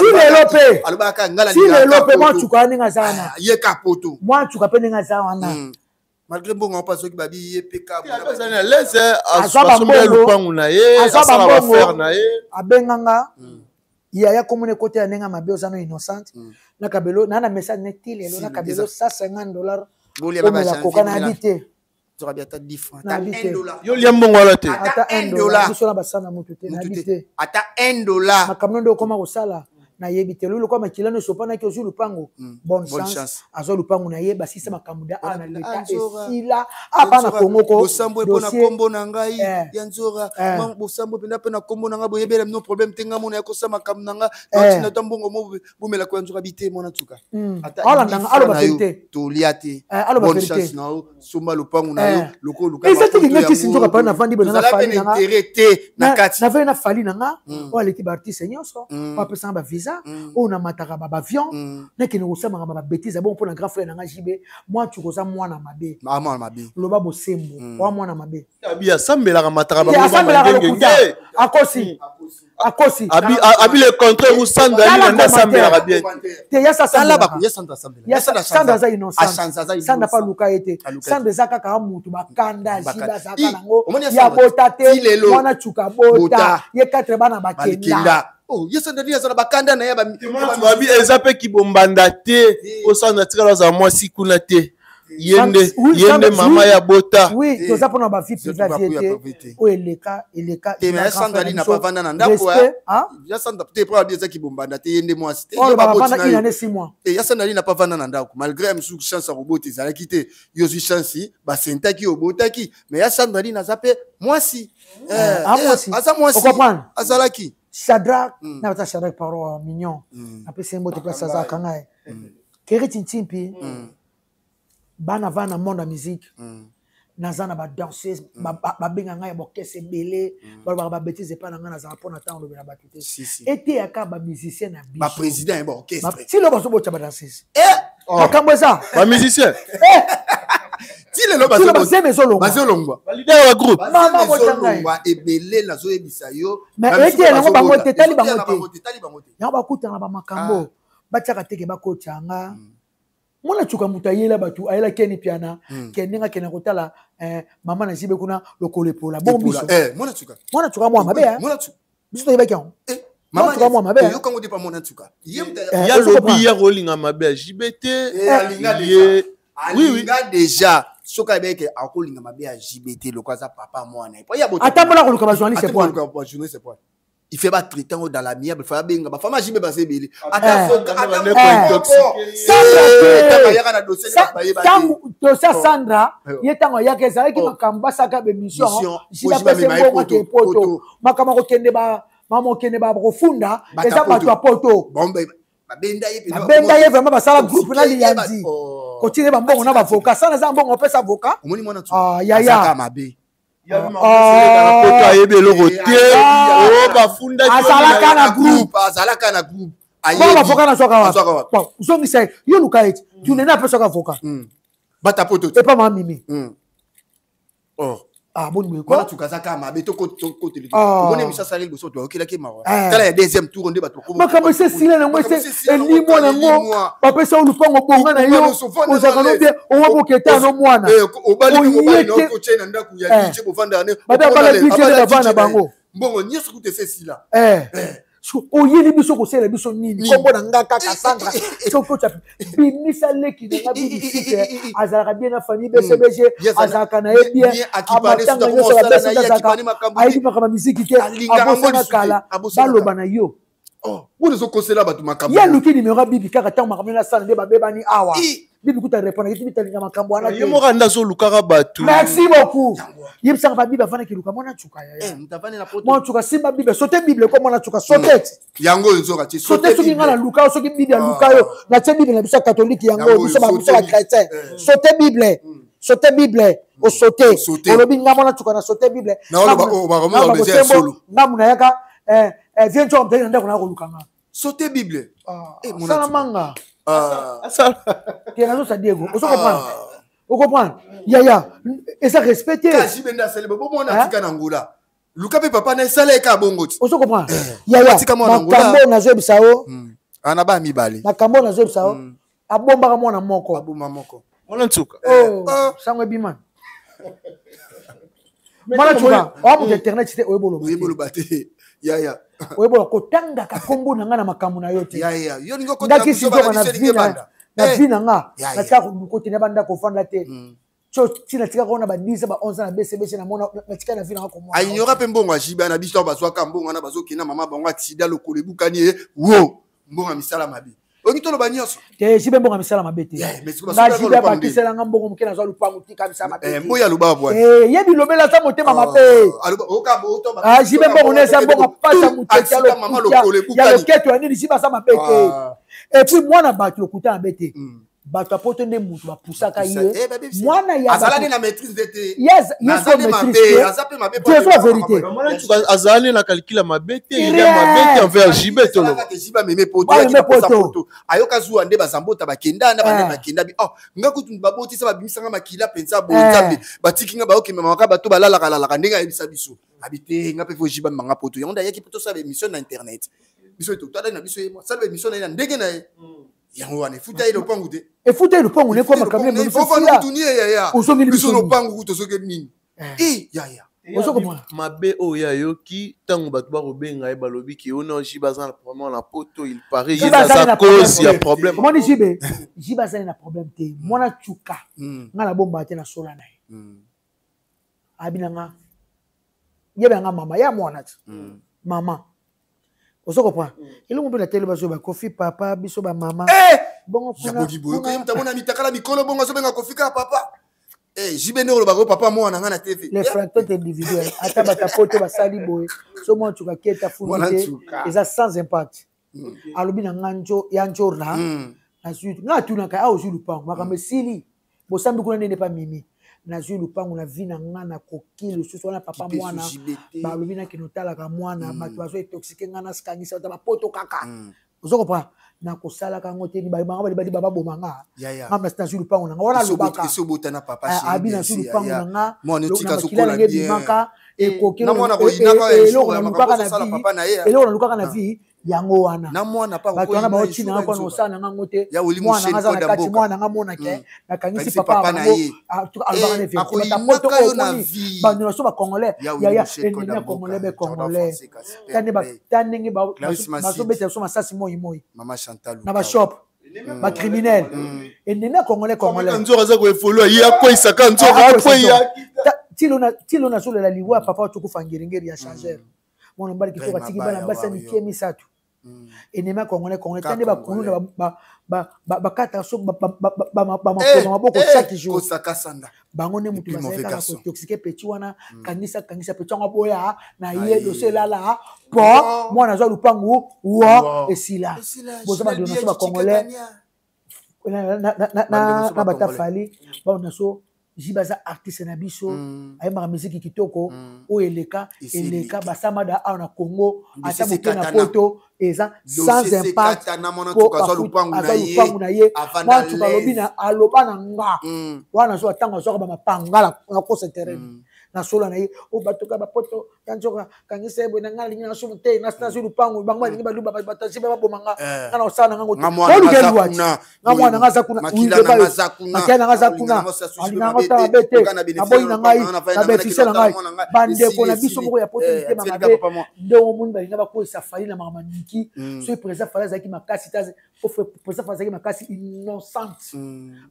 alobaka ngala ni lope mwana tuka ninga sana ye ka poto mwana tuka pe ninga za wana malgré bon on passe qui babi pk laisse asomela lupangu na ye asala ba faire na ye abenganga ya komune côté ya nenga mabe osano innocent na kabelo na message netile lo na kabelo $150 bolia ba change na habité tu rabia ta 10 francs ta $1 yo liambo ngala te ata $1 biso basana mutu te na habité ata $1 makamno ndo koma kosala na yebite lulu kwa makilano sopana ki ozu lupango bonne chance azo lupango na yeba sisa makamuda ana leta esila apana kongoko bosambo epona kombo na ngai ya nzora bosambo penda pena kombo na nga boyebela no problème tenga mona ya kosama kamunanga tina tambongo mo bomela ko nzora bite mona tuka ala ndanga alo ba vérité to liate bonne chance na sumba lupango na yo loko luka et c'est que ngaki sinzoka pa na vandi bona na fali na intérêt na kati na vena fali na wale ki barti senyoso pa pesa ba visa on a mataka ba avion na kene kosama ba bêtise bon pour na grand frère na jibe moi tu koza mwana mabe mwana mabe loba bosembo wa mwana mabe abia sambela ka mataka ba ngenge akosi abi le contraire ou sandali na sambela ka bien te ya sala ba ya sanda sambela ya sanda za innocent sanda pa luka ete sanda zaka ka mutu bakanda jiba zaka nango ya botate mwana chuka bota ye 4 bana bakenda oh yes ndani azana bakanda na yaba babi ezape kibombanda te osana tikala za mwasi kuna te yende mama ya bota oui toza pona ba vie privée o eleka te mais Sandrali na pas vanda na ndako ya Sandra te pour bien ça kibombanda te yende mwasi te ya ba vanda ina ne 6 mois et ya Sandrali na pas vanda na ndako malgré msu chance à robot ezala kité yo zu chance ba sentaki obotaki mais ya Sandrali na zape mwasi asa mwasi azalaki Shadrach na bata Shadrach paro mignon après c'est un mot de place ça kangae keri tintimpi bana vana monde la musique nazana ba danseuse ba benga ngai ba kesse belé ba bêtise pas na nga nazana pona temps lo bena batute été aka ba musicien na biso ba président ba orchestre si lo baso bocha ba danseuse makambo ça ba musicien ti le lo bazolongwa leader wa groupe mama botanga ebele nazo yebisa yo mais été nango bango te tali bango te yango bakutana ba makambo bachaka teke bakotanga mwana chuka mutayela batu ayela keni piana keninga kena kotala mama na jibe kuna lokolepola bon biso mwana chuka mwa mabe mwana chuka biso toyeba kyan mama chuka mwa mabe yo kango de pa mwana chuka ya lobi ya rolinga mabe JBT oui déjà soka beke akolinga mabe ya JBT lokaza papa mwana et ya boto atambola ko lokaba journaliste point il fait pas traitant dans la miable fa benga ba fama jibe basé belé Sandra yetango yake ezalaki makambo basaka be mission jila pese mbongo ke poto makama ko kende ba mama kende ba profunda eza bato a poto benda ye vraiment basala groupe na liandi Continue bambongo na avocat. Ça na mbongo pesa avocat. Omoni mwana tu. Yaya. Mabe. Azalaka na groupe. Azalaka na groupe. Bon avocat na soka wa. Bon, zongi sai. Yo luka eti. Tu n'es pas soka avocat. Bata poto. Et pas ma mimi. Oh. Ah bon mais quoi quoi tu kazaka mabe to côté on misa salé boso to okela ke mawa tala ya deuxième tour onde bato ko makamba se sila na mwese eli mwana ngo papa sa ulupango bonga na yo ozakano bien o boketa no mwana obali ko bali no ko chena ndaku ya liche bovanda ne bada bala liche na bana bango mbongo nyeso kute se sila oyeli biso kosela biso nini kombo na nga kaka Sandra soko cha bimisa leki na bibisite azalaka bien na famille BCBG azalaka na ye bien amatanga nyonso ya BCBG ayibi makama miziki te abosana kala baloba na yo bone zo kosela batu makambo ya luki numéro bibi kaka tango makambo na sana nde babebani awa bibi kuta répondre kiti bitalinga makambo wana ye mo randa zo lukaka batu merci beaucoup yebisaka ba bibi afana ki luka mona chuka ya mtavane na poto mona chuka simba bibi sauter bible ko mona chuka sauter yango nzoka ti sauter soki ngala luka soki bibi ya luka yo na tie bibi na biso catholique yango biso ba chrétien sauter bible sauter bible o sauter olobi nga mona chuka na sauter bible na olo ba romo ba bezia solo ngamu na yaka viens tu obtenir ndako na ko lukanga sauter bible mon salamanga ça Diego on se comprend on comprend yaya et ça respecter kasi benda selebe bo mona tika na ngula luka pe papa na sala ka bongo ti on se comprend yaya makambo na zebisa o ana ba mibale makambo na zebisa o abomba mwana moko aboma moko mwana ntuka sangwe biman mwana chuka o mu internet te oyebolo bate yaya oyebolo kotanga ka kombo na nga na makambo na yo te yaya yo ningo kotanga ndaki si na vina na vina nga na tika ko tena banda ko fanda te cho tina tika ko na ba 10 ba 11 na BCBC na mona na tika na vina ko mona ay nyora pe mbongo ajiba na biso bazwa ka mbongo na bazokina mama bango atida lokole bukani wo mbongo misala mabi ongi tolo banyoso te jibe mbongo misala mabe te na jibe ba kisela nga mbongo mukena zo lupango tika misala mabe mboya luba bwa yebi lobela sa motema mabe jibe mbongo nesa mbongo pasa muteka ya loketo ya nini jiba sa mabe te et puis mwana bato lokuta na bete bato apoto nde mutu bapusaka ye mwana ya azalani na maîtrise de yes so maîtrise c'est la vérité azalani na calcul mabe te il est mabe te envers jibe to lo jiba meme poto ya poto ayoka zuwa nde bazambota bakenda na bande bakenda bi ngakutu baboti sa babimisanga makila pensa bonzambe batikinga baoke mama ka bato balala kala ndenga yebisa biso habité nga pe fo jiba manga poto yonda yaki poto sa émission na internet biso to tada na biso yemo sa émission na ndenge na yango wana futa ile pangu te futa ile pangu ne kwa makamle mbi fo fa dunia ya usongi biso no pangu to soke nini ya osoko mwana mabe o ya yoki tango bato ba robenga e balobi ki ono jiba za vraiment na poto il paraît il a cause ya problème comment dit jiba za na problème te mwana chuka nga na bomba te na sola na abinanga yebe nga mama ya mwana mama osoko point il on peut la télé baso ba kofi papa biso ba mama bongo kuna ya bogibo ko mtamona mitakala mikolo bongo so benga kofi ka papa jibe ndolo ba ko papa mwana nga na TV les fractures individuels ata bata poto basali boy so mo tuka keta funite eza sans impact alobi na nganjo ya njorna na suite nga tuna ka au zulu pango makambe sili bosambi kuna nene pa mimi na zulu pango na vina ngana kokilo susu wana papa mwana balobi na kinotala ka mwana bato bazo intoxiquer ngana skangisa ta poto kaka ozoko pa na kosala kango te ni ba bali baba bomanga ngam na station lupango na wana lubaka so botana papa chéri abina sur lupango na mwana tika sokola bien e kokelo na mwana ko inaka eloko na lukaka na vie eloko na lukaka na vie yango wana na mwana pa ko ina ba china ko no sana ngango te mwana ngaza na kati mwana ngamona ke na kangisi papa na ye alobaka na vie ta moto ko na vie ba no so ba congolais ya na congolais be congolais tane ba tane ba so bete so masasi moi mama Chantal na ba shop ba criminel et nena congolais nzora za ko efolo ya ko isaka nzora ko ya tilo na solo la liwa papa tuku fangirengeri ya chargeur mwana mbali kitoka tiki bana basa ni kiemi satu enema congolais tande ba kunu ba kata so ba maboko chaque jour kosaka sanda bango ne mutu baseka ko toxique petit wana kanisa petit ngo boya na ye dossier lala po mwana zo lupangu wa esila bozo ba dono so ba congolais na batafali ba naso jibaza artiste na biso ayemaka musique kitoko o eleka basama da na Congo ata moke na poto eza sans impact aza lupangu na ye mwantu balobi na aloba na nga wana so atanga so ba mapanga na kosa terrain na solo na ye o batoka ba poto kanjoka kangisa ebo na ngali na so mte na station lupangu bango ni baluba batasi ba bomanga kana osana ngango na mwana ngaza kuna makina ngaza kuna alina ngota bete aboyi na ngai na betise na ngai bande ko na biso moko ya poto te mamabe ndo mundu balinga ba ko safari na mama niki so président fala zaki makasi taze président fala zaki makasi innocent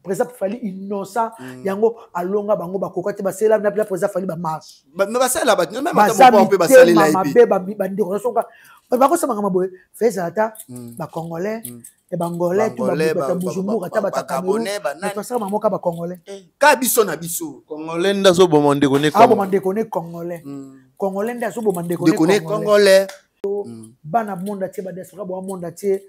président fali innocent yango alonga bango bakoka te basela na président fali ba marche mais basala ba même ata on peut basaler là et puis bande ko soka ba ko sama ngamaboy feza ata ba congolais et bangolais tout ba Bujumbura ata ba Cameroun ba sama moka ba congolais ka biso na biso congolais ndazo bomande kone congolais ndazo bomande kone congolais bana monde tie ba diaspora bo monde tie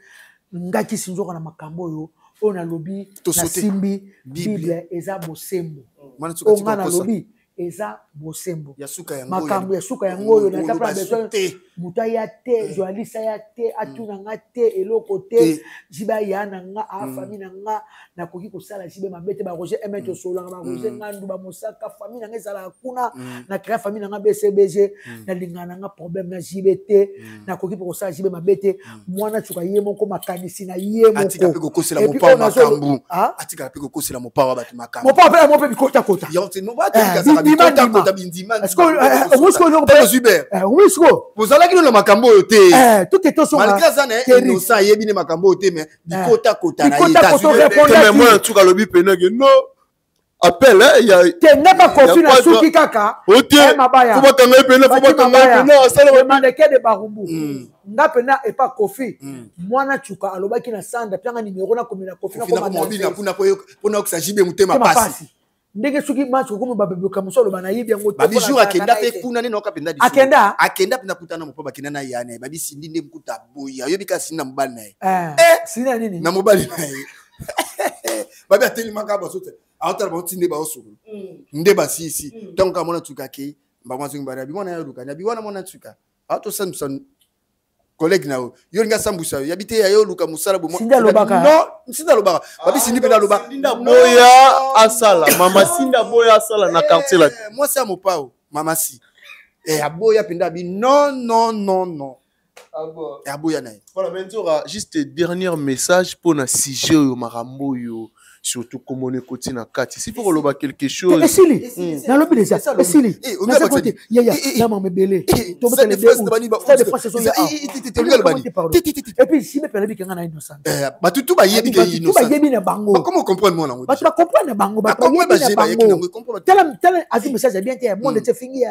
ngaki sinzoka na makambo yo ona lobi na simbi bible eza bosembo ona lobi eza bosembo makambo ya suka yango yo na tapla besoin mutaya te joalisa ya te atuna nga te eloko te jiba yana nga a famille nga na koki ko sala jibe mabete ba roger emeto solo nga ba roger ngandu ba mosaka famille nga sala kuna na créer famille nga BCBG na lingana nga problème na JBT na koki ko sala jibe mabete mwana chuka yemo ko makanisi na yemo atika pe ko kosela mopa makambu atika pe ko kosela mopa wa batu makambu mopa pe mo pe bikota kota yo te no ba te bikota kota bindima est-ce que musko no pe Zuber musko bozala kino na makambo te tout est so malgré ça na innocent yebi ne makambo te mais bikota kota na mais moi tu ka lobi penage no appel il y a te n'a pas confié na suki kaka mabaya faut pas kanga pena asala demande ke de barumbu nga pena et pas kofi mwana chuka alobaki na sanda pyanga numéro na komina kofi na komina pona ko sajibe mutema pasi ndenge suki macho ko mbabe kamusolo bana yibi yango ba bijou akenda pe kuna ne noka penda diso akenda pena kutana mopa bakina na yana ba bisindi nde mkuta boya yobi ka sinna mbali na sina nini na mobali na ye babi ateli maka ba sote awtala ba tinde ba osuru nde ba sisi donc amona tuka ke ba mwanzo ngibara bi mwana ya ruka na bi wana mwana tuka ato samson collègue na yo nga sambusa yo yabite ya yo luka musala bo sinda lobaka non sinda lobaka babi sindi pe na lobaka sinda boya asala mama sinda boya asala na quartier là moi c'est mon pao mama si aboya penda bi non aboya na voilà maintenant juste dernier message pour na sujet yo marambo yo surtout comme on est côté na kati si pour loba quelque chose esili na lobi déjà esili na ça côté ya na mama belé to ba les ça des fois c'est et puis si me permet que ngana innocent ba tutu ba yebi ke innocent ba yebi na bango comment comprendre moi nango ba tu comprendre bango ba yebi tel asi message bien te monde te fini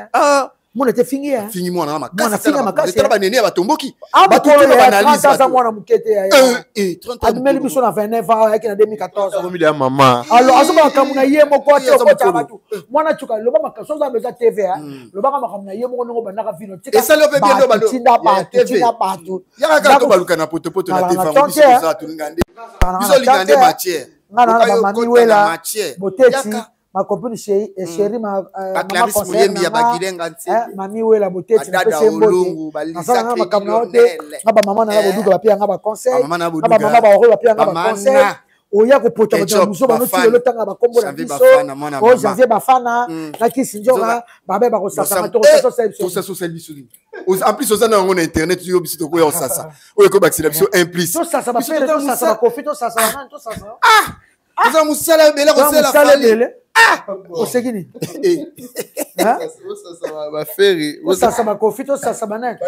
mon était fini fini moi na makasi tala ba nene ba tomboki ba to ba analyse ça moi na mukete ya 30 ans admeli biso na 29 ans avec na 2014 comme il a maman alors asoba kamuna yemo ko te ko ta batu mwana chuka loba makaso za beza TV loba kama kamuna yemo ngo bandaka vino tika et ça le bien do balo tinda batu ya ka to baluka na poto na TV biso za tulingande biso lingande matière ngana na mami wela boteti ma copine chérie ma conseiller ya bakilenga nti mami wela boteti na pese mbote nasala ngaba kamna ote ngaba mama na boduka ba pia ngaba conseil ngaba mama ba oro ba pia ngaba conseil oya ko pota ba muso ba no tilo tanga ba kombo na biso o janvier ba fana na kisinjoka ba ba ko sasa to so biso en plus oza na ngona internet yo biso to ko ya sasa o ko ba biso implice to sasa ba pere to sasa ba kofi to sasa na to sasa oza musala bele ko sala fali osekini ça ça va confiter ça ça banane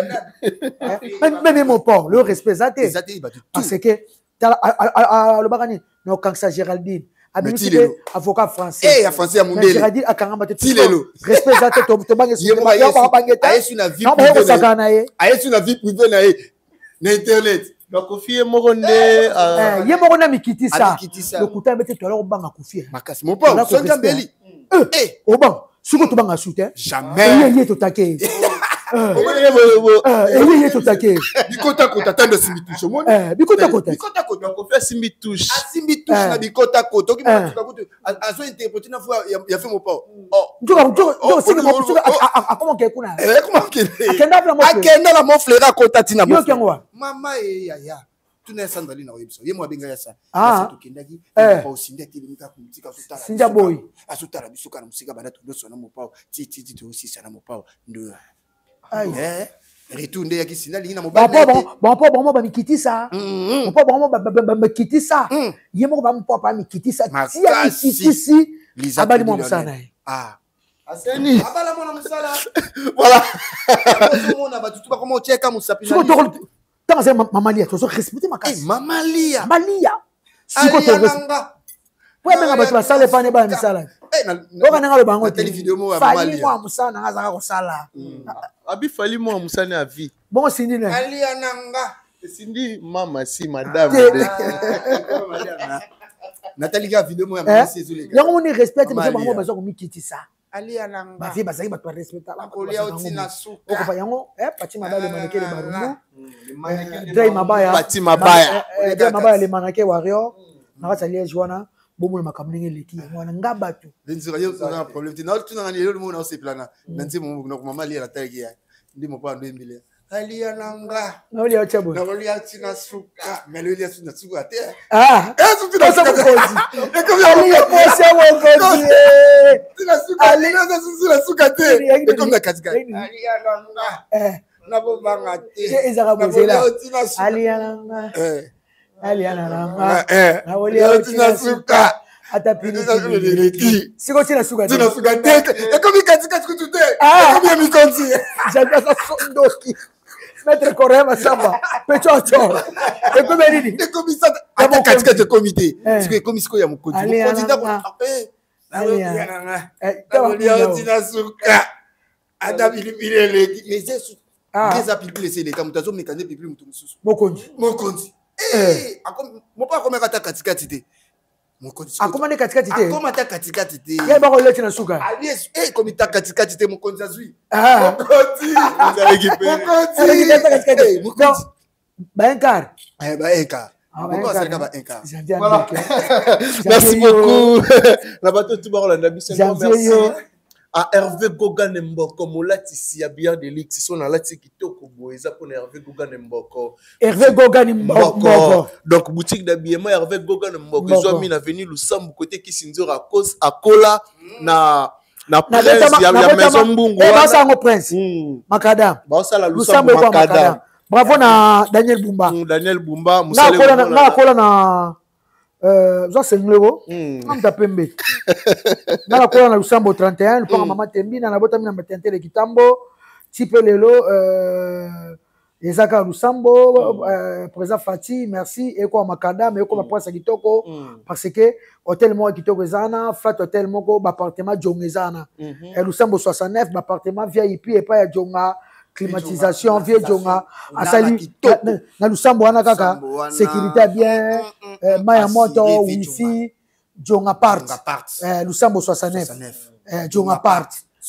même mon port le respect parce que le bagani no kansa Géraldine habitué avocat français français ya mundele Géraldine akanga te tilelo respect ça to bange sur ba bangeta ayesu na vie privée na ye na internet donc confie moronde ye morona mikiti ça le kuta bete to alors banga confie makasi mon père sonja mbeli oban suko to banga soutien jamais ye to take Elie totake. Bikota kota tando simbi touche moi. Bikota kota. Bikota kota on fait simbi touche. Simbi touche na bikota kota. Qui m'a tout azo interpréter na fois ya fait mon pas. Oh. Njoka singa mo comment ke kuna. Comment ke. Akenda la mo flera kota tina mo. Yo kenwa. Mama ya. Tuna sandali na webso. Ye mo benga ya sa. To kendaki pa osinde ti limika kumtika sutara. Sinja boy. Asutara bisuka na musika bana to sona mo pa. Ti to aussi sana mo pa. Ndo. Retourne ya kisina lina mo ba. Bon ba mikitisa. Bon ba kitisa. Ye mo ba mo pa mikitisa. Ti ya mikitisi. Abali mo msana. Aseni. Abala mo na msala. Voilà. Mo na batutu ba comment cheka musapi na. Tant c'est mamalia, tu as respecté ma casse. Mamalia. Malia. Si tu as respecté. Ouais, mais tu vas saler pas ne pas ni sala. On va n'aller bango. Telle vidéo moi Fali moi musa na ngaza ko sala. Abi fali moi musa na vie. Bon sindi ne. Alia nanga. Sindi mama si madame. Nathalie ga vidéo moi ya sézulé. Yango on respecte mais bango bazo ko mikiti ça. Alia nanga. Ba vie bazaki ba to respecte la. Kolia otina suka. Oko fa yango pati mabaya maneke le barungu. Dray mabaya. Pati mabaya. Dray mabaya le maneke warrior. Na ka liège wana. Bomo le makamlingi leki wana ngaba tu. Nzira yo na problème ti na tu na ngani le mo na o se plana. Nanti mo no mama lia la tagi ya. Ndi mo pa ndo mbile. Alia nanga. Na oli ya chabo. Na oli ya tina suka. Mais oli ya tina suka te. Tu tina suka kozi. Et comme il y a posé mon kozi. Tina suka. Ali na tina suka te. Et comme la katika. Alia nanga. Na bo banga te. Ezaka bozela. Alia nanga. Aliana nanga. Na oli ya tina suka. Ata pili. Siko tina suka. Tina suka te. Et comme il katika tout te. Et comme il mi konti. J'aime ça sondoki. Maître Korema Samba, Pechocho. Et comme elle dit. Et comme ça, à mon katika te comité. Parce que comme il y a mon côté. Mon candidat pour Aliana. Oli ya tina suka. Ata pili les. Mais c'est les appuis c'est les kamutazo mécanique puis mutu mususu. Mokonzi. Mon pas comme katika tité. Mokonzi. Akoma ne katika tité. Akoma ta katika tité. Ya ba ko leti na suka. Alies comme ta katika tité mokonzi azui. Mokonzi. Vous allez récupérer. Mokonzi. Mokonzi. Ba enkar. Ba enkar. Voilà. Merci beaucoup. La bateau tu vas la merci. À Hervé Goga Nemboko, molati si a bien de l'X, son a lati kitoko boeza pour Hervé Goga Nemboko. Hervé Goga Nemboko. Donc boutique d'habillement Hervé Goga Nemboko, ils ont mis la venue Lusambu côté qui s'inzore à cause à Kola na prince ya maison Mbungu. Ba sa ngo prince. Makadam. Ba sa la Lusambu Makadam. Bravo na Daniel Bumba. Daniel Bumba, na Kola na c'est un tapembe. Dans la colonne Lusambo 31, le pont Maman Tembi, dans la boîte à Matente de Kitambo, Tipelelo, Ezaka Lusambo, président Fati, merci, et quoi Makadam, et quoi ma poisse à Kitoko, parce que hôtel Mo Kitoko Zana, flat hôtel Moko, appartement Djongezana, et Lusambo 69, appartement VIP, et pas à Djonga. Climatisation, vieux Djonga, Asali, na Lusambo wana kaka, sécurité bien, Maya Moto, Wifi, Djonga Part, Lusambo 69, Djonga Part,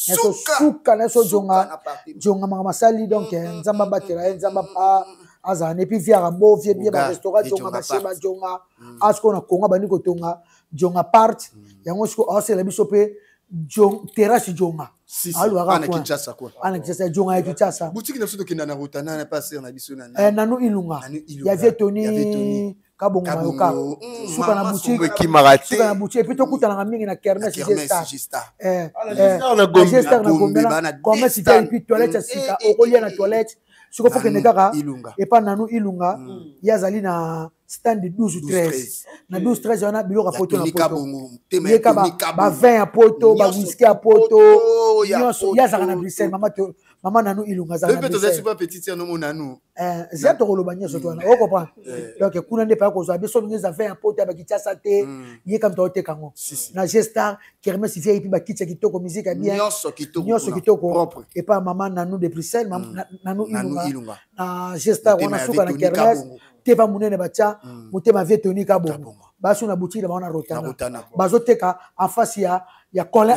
Neso Souka, Neso Djonga, Djonga Mamasali, donc, Nzamba Batera, Nzamba Pa, Azan, et puis via Rambo, via bien, restaurant, Djonga Basheba, Djonga, Asko na Konga, Baniko Tonga, Djonga Part, Yangosko, Ase, la Bisopé, terrasse Djonga. Ana Kinshasa quoi. Ana Kinshasa Djonga ya Kinshasa. Boutique na soto kinana ruta na passer na biso na. Nanu Ilunga. Ya Vietoni Kabongo Mayoka. Suka na boutique qui marate. Suka na boutique et puis to kuta na mingi na Kermesse Gesta. Na Gombe. Gesta na Gombe. Comme si tu as une toilette sika okolia na toilette. Suko faut que nekaka et pas Nanu Ilunga. Yazali na stand de 12 ou 13. Na 12 13 on a biloko photo na poto. Yeka ba vin à poto, ba whisky à poto. Yazaka na Bruxelles maman Nanu Ilunga za. Peut-être c'est super petite no mo Nanu. Zia to kolobanya so twana. O comprend. Donc kuna ne pa ko zo biso ngeza vin à poto ba kitasa te. Yeka mto te kango. Na Gesta Kermesse via ipi ba kitsa kitoko musique bien. Nyoso kitoko. Et pas maman Nanu de Bruxelles, Nanu Ilunga. Na Gesta wana suka na Kermesse. Teba munene bacha mutema Vietoni Kabongo basu na boutique ba na rotana bazoteka en face ya Colin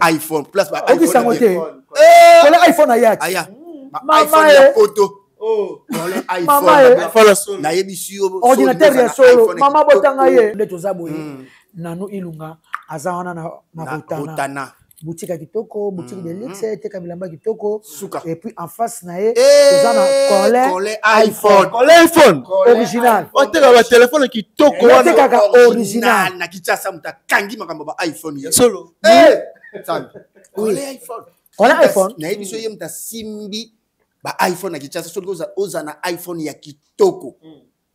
iPhone place ba iPhone Colin iPhone aya iPhone ya photo. Oh, iPhone. Na yebisu ordinateur ya solo. Mama botanga ye. Nde tozaboye. Nanu ilunga azawana na Rotana. Boutique kitoko, boutique de luxe, teka bilamba kitoko. Et puis en face na ye, tozana collet iPhone. Collet iPhone original. O teka ba téléphone kitoko wana. Teka original. Na kitasa muta kangi makambo ba iPhone solo. Collet iPhone. Collet iPhone. Na yebisu ye muta simbi ba iPhone na kitasa solo ozana iPhone ya kitoko.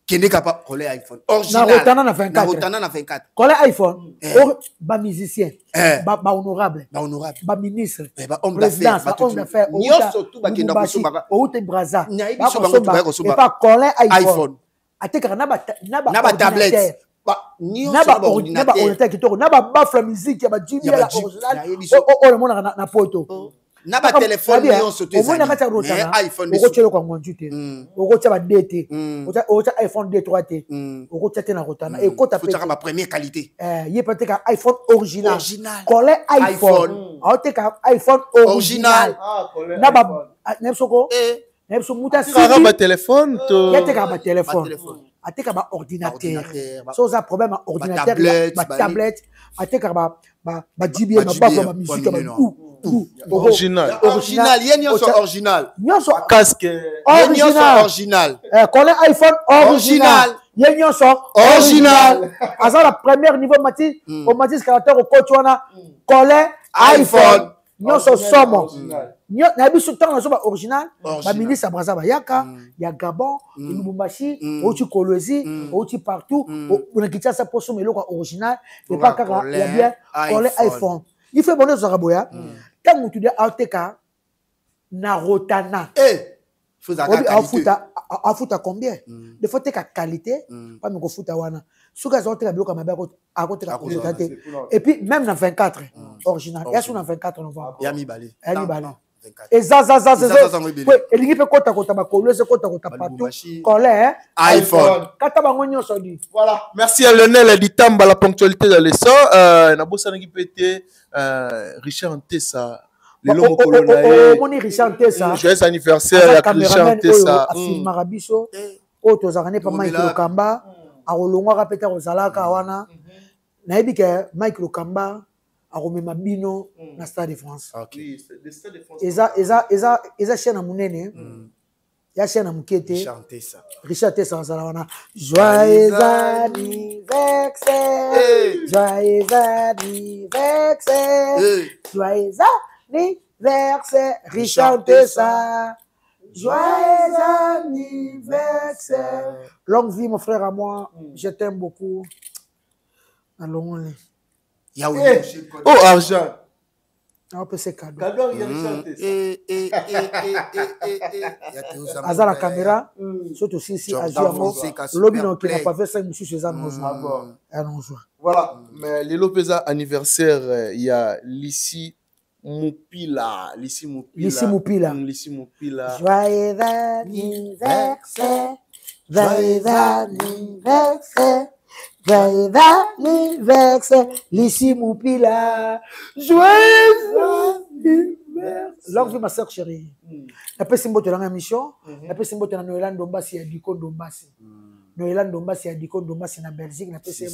Kende kapa collet iPhone original. Na Rotana na 24. Collet iPhone. Ba musicien. Ba honorable. Ba ministre. Ba homme d'affaires. Ba homme d'affaires. Nyoso tu ba kenda kusumba. Oute Braza. Ba kusumba. Et pas collet iPhone. Ateka na ba tablette. Na ba ordinateur kitoko. Na ba baffle musique ya ba Jimmy la original. Oh le monde na poto. Na ba téléphone nyonso te ezali. Mais iPhone de ko kwa ngonju te. Oko tia ba DT. Oko iPhone D3 te. Oko tia te na Rotana. Et ko ta pe ma première qualité. Yé peut-être ka iPhone original. Collet iPhone. Aoteka iPhone original. Na ba nemsoko. Nemso muta si. Ka ba téléphone to. Yeteka ba téléphone. Ateka ba ordinateur. So za problème ordinateur ba tablette. Ateka ba JBL ba ba musique ba original. Original. Casque. Original. Collet iPhone original. Original. Asa la première niveau mati, au mati scalateur au coach wana collet iPhone. Nyonso somo. Na biso tanga so ba original, ba ministre Braza ba yaka, ya Gabon, Lubumbashi, outi Kolwezi, outi partout, on kitcha sa poso meloko original, et pas kaka ya bien collet iPhone. Il fait bonheur Zaraboya. Quand tu dis Alteka na Rotana. Faut à combien? Il faut que qualité, pas me fouta wana. Souka zote bloc à ma belle à côté et puis même dans 24 original. Il y a sur dans 24 novembre. Yami Bali. Et et il peut kota ba kolose kota partout. Collet iPhone. Kata ba ngonyo so di. Voilà. Merci à Lionel Ditamba la ponctualité dans les sons. Na bossa ngi pété Richard Ntessa. Moni Richard Ntessa. Joyeux anniversaire à Richard Ntessa. Film Marabiso. Oto zakane pa Mike Lokamba. Arolongwa kapeta kozalaka wana. Na yebi ke Mike Lokamba aromema bino na Stade de France. Eza chaîne munene. Ya chaîne mukete. Richard Ntessa ozala wana. Joyeux anniversaire. Joyeux anniversaire. Joyeux anniversaire, Richard Ntessa. Joyeux anniversaire. Longue vie, mon frère à moi. Je t'aime beaucoup. Allons. Oh, argent. On peut se cadeau. Cadeau, il y a Richard Ntessa. Aza la caméra. Surtout si Aziamo. Lobby qui n'a pas fait ça, monsieur César. Voilà. Mais les Lopeza anniversaire, il y a Lissi Moupila. Joyeux anniversaire. Joyeux anniversaire. Joyeux anniversaire. Lissi Moupila. Joyeux anniversaire. Longue ma soeur chérie. La personne qui est dans la mission, la personne qui est dans Noëlan Dombassi, il y a Diko Dombassi. Noëlan Dombassi, il y a Diko Dombassi en Belgique, la personne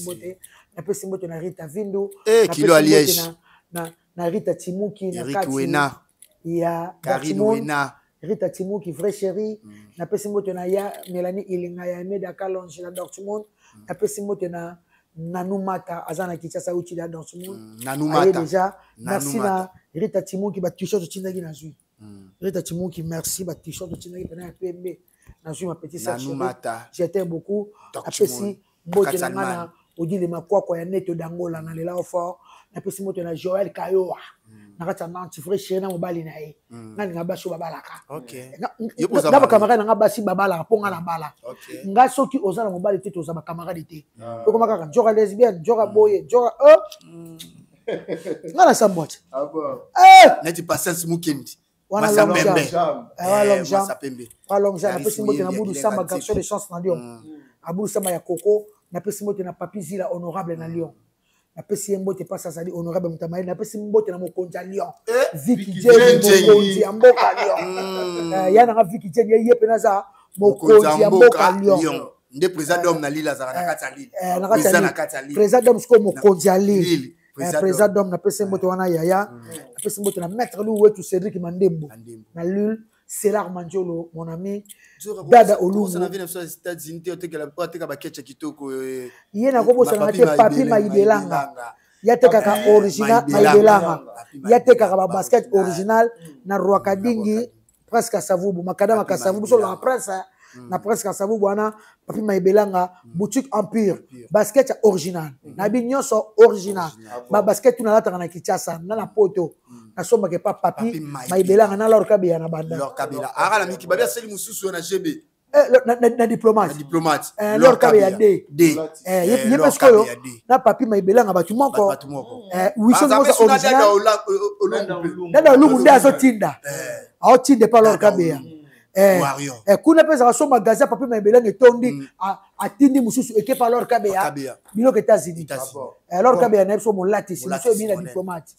qui est dans Rita Vindo. Kilo à Liège. Na Rita Timouki na Kati ya Karine Rita Timouki vrai chéri na pesi moto na ya Mélanie Ilinga ya Meda Kalonge na Dortmund na pesi moto na Nanumata azana Kinshasa uti da Dortmund Nanumata déjà merci na Rita Timouki ba t-shirt tindaki na zui Rita Timouki merci ba t-shirt tindaki na PMB na zui ma petite sœur j'étais beaucoup apesi moto na ngana odile makwako ya neto dangola na lela fort na pesi moto na Joël Kayoa na kata na antifre chéri na mobali na ye na linga baso babalaka na ba camarade na basi babala ponga na bala nga soki oza na mobali te toza ba camarade te to koma kaka joka lesbienne joka boye joka nga na sambote neti patience mukendi wana long jam na pesi moto na budu samba garçon de chance na Lyon abudu samba ya Coco na pesi moto na Papi Zila honorable na Lyon napesi mbote pas ça dit honorable Mutamayi napesi mbote na mokonzi ya Lyon Vicky Jane mokonzi ya mboka Lyon ya na Vicky Jane ye pena za mokonzi ya mboka Lyon nde président d'homme na Lille za na kati ya Lille président d'homme sko mokonzi ya Lille président d'homme napesi mbote wana yaya napesi mbote na maître lui wetu Cédric Mandembo na Lille Célar Manjolo mon ami Dada Olungu ça n'avait pas aux États-Unis tu que la pote ka baketcha kitoko yena ko bosa na te papi Maïbelanga yate kaka original Maïbelanga yate kaka ba basket original na Rwakadingi presque Savubu makadama ka Savubu so la presse na presque Savubu wana papi Maïbelanga boutique Empire basket original na binyoso original ba basket tuna lata na Kinshasa na poto na somba ke pa papi Maïbelanga na Lor Kabila na banda Lor Kabila ara la miki babia seli mususu na GB na diplomate Lor Kabila D ye pesko yo na papi Maïbelanga batu moko wison moza original Dada Olungu nda zo tinda ao tinde pa Lor Kabila kuna pesa kasoma gaza papi Maïbelanga etondi atindi mususu ekepa Lor Kabila biloko États-Unis Lor Kabila na so molatisi so bien la diplomate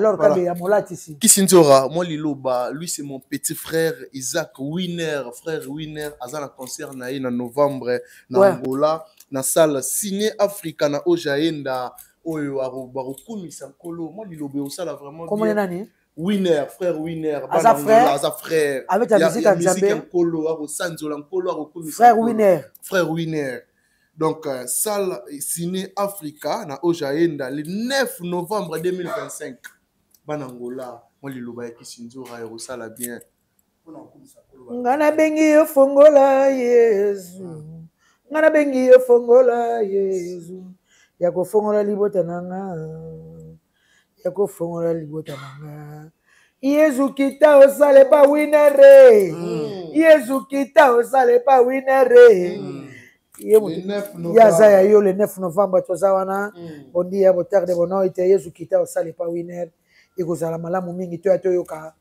Lor Kabila molatisi Kisinzora moi liloba lui c'est mon petit frère Isaac Winner frère Winner azana concert na na novembre na Angola na salle Ciné Africa na Ojaenda oyo arobarukumisa nkolo moi liloba osala vraiment bien comment nani Winner, frère Winner, frère, avec la musique en Zambie. Frère Winner. Frère Winner. Donc, salle Ciné Africa, na Ojaenda, le 9 novembre 2025. Banangola, moi, le loba qui sinzora et sala bien. Ngana bengi fongola Yesu. Ngana bengi fongola Yesu. Yako fongola libota nanga. Yako fongola libota nanga. Yesu kita osale pa winere. Yesu kita osale pa winere. Yaza ya yo le 9 novembre tozawana. Bondi ya botarde bono ite Yesu kita osale pa winere. Ekozala malamu mingi to ya toyoka.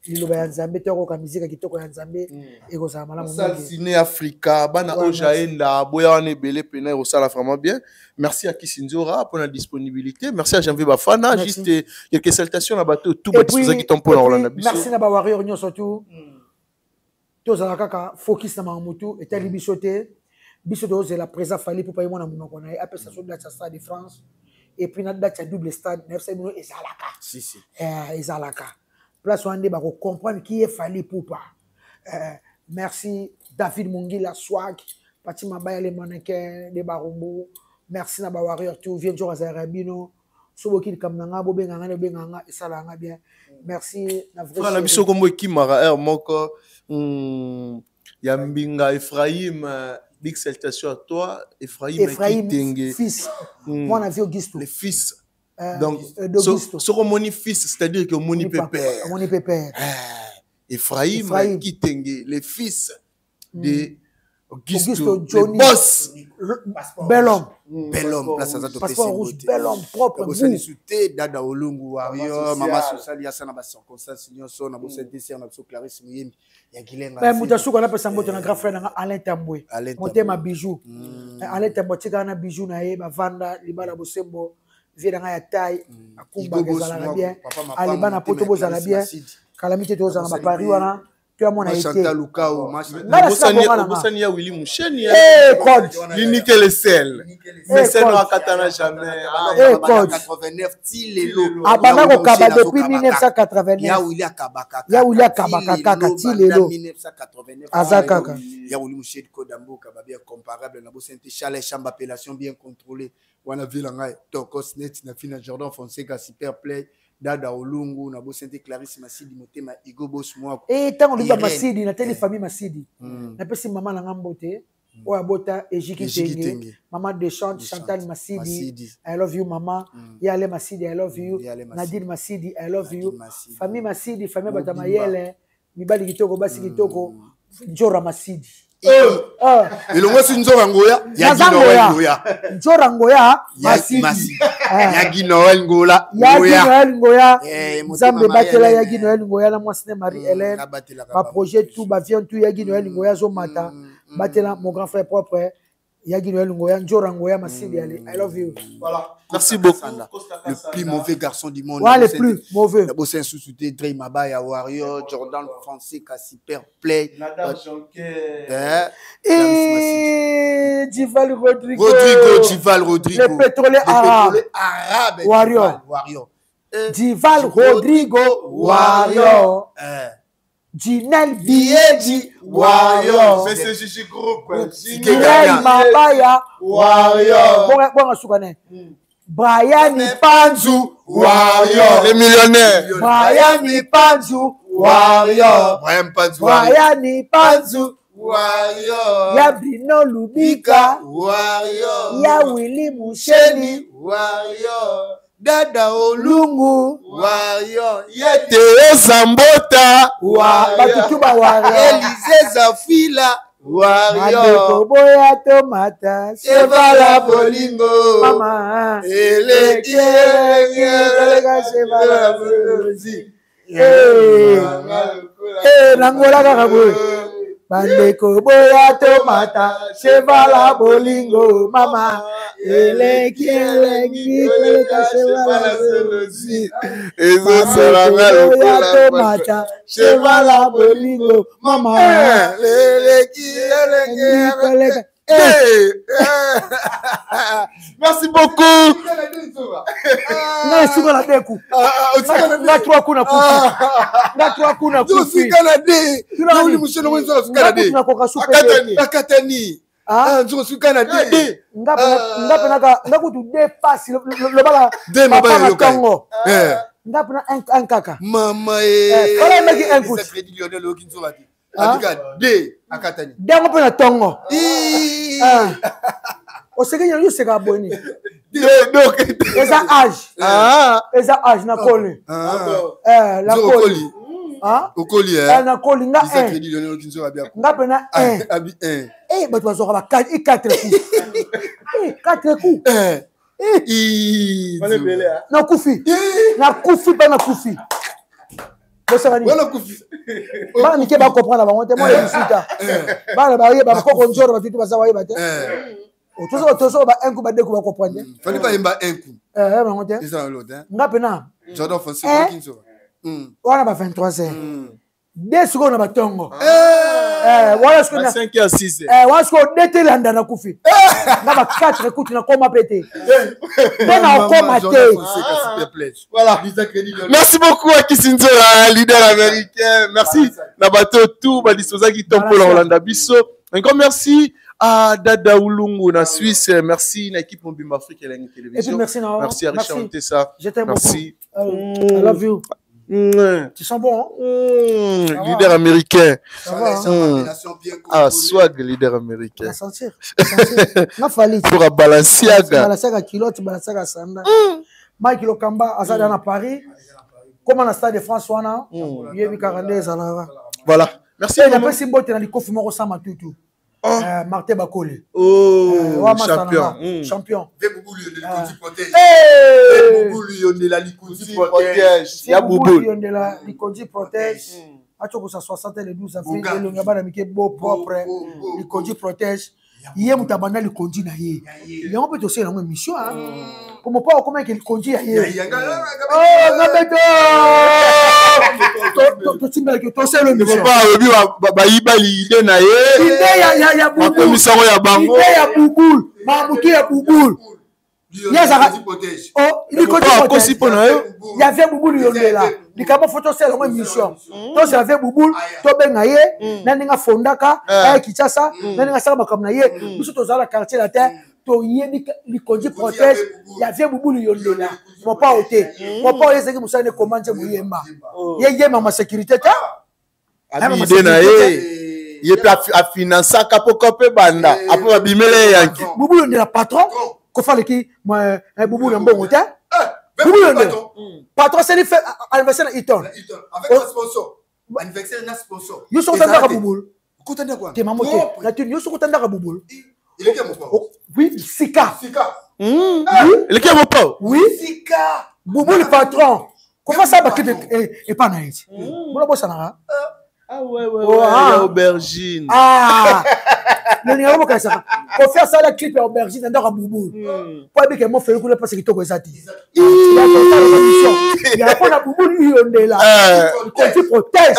Liloba ya Nzambe to ko mizika kitoko ya Nzambe ekozala malamu mingi. Ciné Africa bana Ojaenda boya wana belé pena osala vraiment bien. Merci à Kisinzora pour la disponibilité. Merci à Janvier Bafana. Juste quelques salutations à bateau tout bâtiment qui tombe pour la biso. Merci na ba warrior nyo surtout. Tozala kaka focus na mamutu et tali bisoté. Bisoté ose la présence fali pour payer mon amour qu'on a appelé ça sur la stade de France et puis na date double stade 9 minuit ezalaka. Si ezalaka. Place où on va comprendre qui est Fally Ipupa. Merci David Mungila Swag, Pati Mabaya les mannequins de Barumbu. Merci na Warrior tout vient jouer à Zarabino. Soboki Kamnanga Bobenganga Benganga et Salanga bien. Merci na vrai. Frère la biso comme qui mara moko Yambinga Ephraim big salutation à toi Ephraim fils. Moi on a vu Augusto. Le fils. Donc, ce moni fils, c'est-à-dire que moni pépère. Moni pépère. Ephraim Kitenge, les fils de Augusto Johnny. Boss. Bel homme. Bel homme. Place à Passeport rouge, bel homme, propre. Vous allez souter Dada Olungu Warrior, Maman Social, Yassa na bas circonstance, Nyonso na bo synthèse na so Clarisse Muyembi, ya Gilenga. Mais Moutassou qu'on appelle ça mbote na grand frère na Alain Tamboué. Monté ma bijou. Alain Tamboué tika na bijou na ye ba vanda libala bosembo. Viens ya taille akumba gezala bien aliba na poto bozala bien calamité tozala na Paris wana tu as mon été Chantal Lukao Bosani ya Willy Moucheni code l'unique le sel mais c'est non katana jamais code 89 tilelo abana ko kaba depuis 1989 ya Willy Akabaka kaka tilelo 1989 azakaka ya Willy Moucheni Kodamboka ba bien comparable na Bosente Chalet chambre appellation bien contrôlée wana vila ngai Tokos net na fina Jordan Fonseca super play Dada Olungu na Bosente Clarisse Masidi motema Igo Boss moi tango liba Masidi na tele famille Masidi na pesi maman na ngambote oya bota Ejiki Tenge maman de Chantal Masidi I love you mama Yale Masidi I love you Nadine Masidi I love you famille Masidi famille Batamayele mibali kitoko basi kitoko Njora Masidi elongo si Nzora Ngoya Njora Ngoya Masidi Yagi Noël Ngoya Nzambe batela Yagi Noël Ngoya na mwasine Marie Hélène ma projet tout ba vient tout Yagi Noël Ngoya zo mata batela mon grand frère propre Yagino Ngoya, Njora Ngoya, Massili, I love you. Voilà. Merci beaucoup. Le plus mauvais garçon du monde. Ouais, le plus mauvais. Le boss sous-souté, Dre Mabaya, Warrior, Jordan Français, Casper Play. Nadar Jonker. Et Dival Rodrigo. Dival Rodrigo. Le pétrolier arabe. Warrior. Dival Rodrigo. Warrior. Jinel Biedi. Warrior. C'est Gigi Group. Jinel Mabaya. Warrior. Bon, Soukane. Brian Panzu. Warrior. Les millionnaires. Brian Panzu. Warrior. Brian Panzu. Brian Panzu. Warrior. Ya Brino Lubika. Warrior. Ya Willy Musheni. Warrior. Dada Olungu. Warrior. Yete Zambota. Batutuba Warrior. Elise Zafila. Warrior. Boya tomata. Sevala bolingo. Mama. Sevala bolingo. Nangola kakabwe. Bandeko boya tomata. Sevala bolingo. Mama. Eleki. Sevala tomata. Sevala bolingo. Mama. Merci beaucoup. Merci la deku. Na trois kuna kufi. Na trois kuna kufi. Akatani. Ah, je suis canadien. Ngakutu dépasse le bala. Ngapuna un kaka. Mama Fala meki un coup. Akatani. Dengo pena tongo. O segenya yo sega boni. Eza âge. Eza âge na kole. La kole. Okoli na kole nga nga pena bato bazoka ba 4 coups. 4 coups. Na kufi. Na kufi pa na kufi. Voilà kufi. Ba nike ba comprendre ba monte moi yisuta. Ba ba ye ba ko konjoro ba fitu ba sawa ye ba te. Otoso ba un coup ba deux coups ba comprendre. Fallait pas imba un coup. Ba monte. C'est ça l'autre hein. Nga pena. Jordan Français qui so. Wana ba 23 heures. Deux secondes na batongo. Voilà ce que na 5 à 6. Voilà ce que dételanda na kufi. Na ba 4 coups na koma pété. Na koma té. Voilà. Merci beaucoup à Kisinzo, leader américain. Merci. Nabato tout ba disposa qui tombe pour Orlando Bisso. Un grand merci à Dada Ulungu na Suisse. Merci à l'équipe Mobile Afrique et la télévision. Merci à Richard Tessa. Merci. I love you. Tu sens bon, hein? Leader américain. Ah, swag, leader américain. On va sentir. Pour Balenciaga. Balenciaga kilote, Balenciaga sanda. Mike Lokamba, Azada na Paris. Comme on a stade de France, wana. Yebi 42 Zalara. Voilà. Merci. Et après, c'est bon, tu as dit Kofi Moro Sama Tutu. Martin Bakole. Champion. Champion. Il y a Boubou. Il y a Likondi protège. Atoko sa 60 le 12 avril. Il y a un mike beau propre. Likondi protège. Il y a un tabana Likondi na ye. Il y a un peu de ça dans une mission. Comment pas comment qu'il Likondi na ye. Oh, Nabeto. Tu me dis que c'est le mission. Ba ibali ide na ye. Ide ya Boubou. Commission ya bango. Ide ya Boubou. Mamutu ya Boubou. Il y a ça. Oh, il y avait Boubou Yondela. Il y a photo c'est une mission. Donc il y avait Boubou, to bengaye, naninga fondaka, Kinshasa, naninga sala comme naye. Nous sommes dans la quartier la terre. To yeni likondi protège. Il y avait Boubou Yondela. Mon pas ôté. Mon pas essayer musa ne commande muyemba. Yeye ma sécurité ta. Ide na ye. Il peut à financer kapokope banda. Après abimele yanki. Boubou Yondela patron. Kofale qui moi un Boubou un bon hôtel. Boubou Yondela. Patron c'est fait anniversaire na Eton. Avec un sponsor. Anniversaire na sponsor. Yo so tanda Boubou. Kotanda quoi? Te mamote. La tu yo so tanda Boubou. Il est qui mon papa? Oui, Sika. Il est qui mon papa? Oui, Sika. Boubou le patron. Comment ça va que et pas naït. Mon boss na. Ah ouais, aubergine. Ah, le numéro que ça. Pour faire ça, la clip est aubergine, dans un boubou. Pour que moi faire le coup, parce que tu as dit. Il y a pas de boubou, il est là. Quand tu protèges,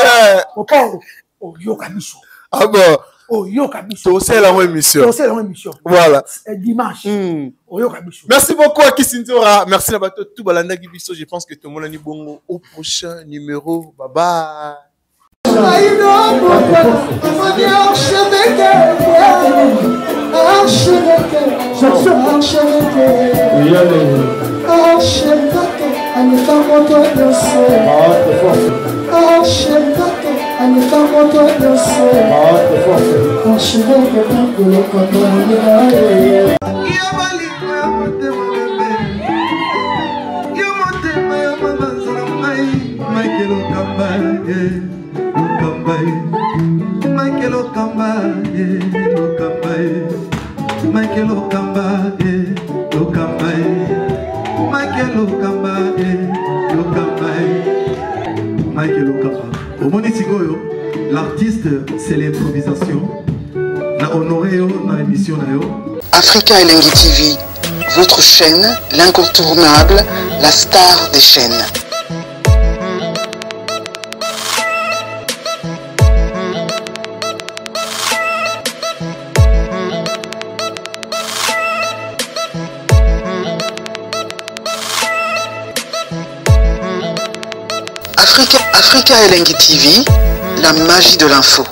au corps, au yokabiso. Ah bon? Au yokabiso. C'est la même émission. C'est la même émission. Voilà. Dimanche. Au yokabiso. Merci beaucoup à Kissintora. Merci à Bato Toubalanda Gibiso. Je pense que tout le monde a dit bon au prochain numéro. Bye bye. Michael Okamba, Michael Okamba, Michael Okamba, Michael Okamba. Au Monitigoyo, l'artiste, c'est l'improvisation. Na honoré dans l'émission. Africa Elengi TV, votre chaîne, l'incontournable, la star des chaînes. Africa Elengi TV, la magie de l'info.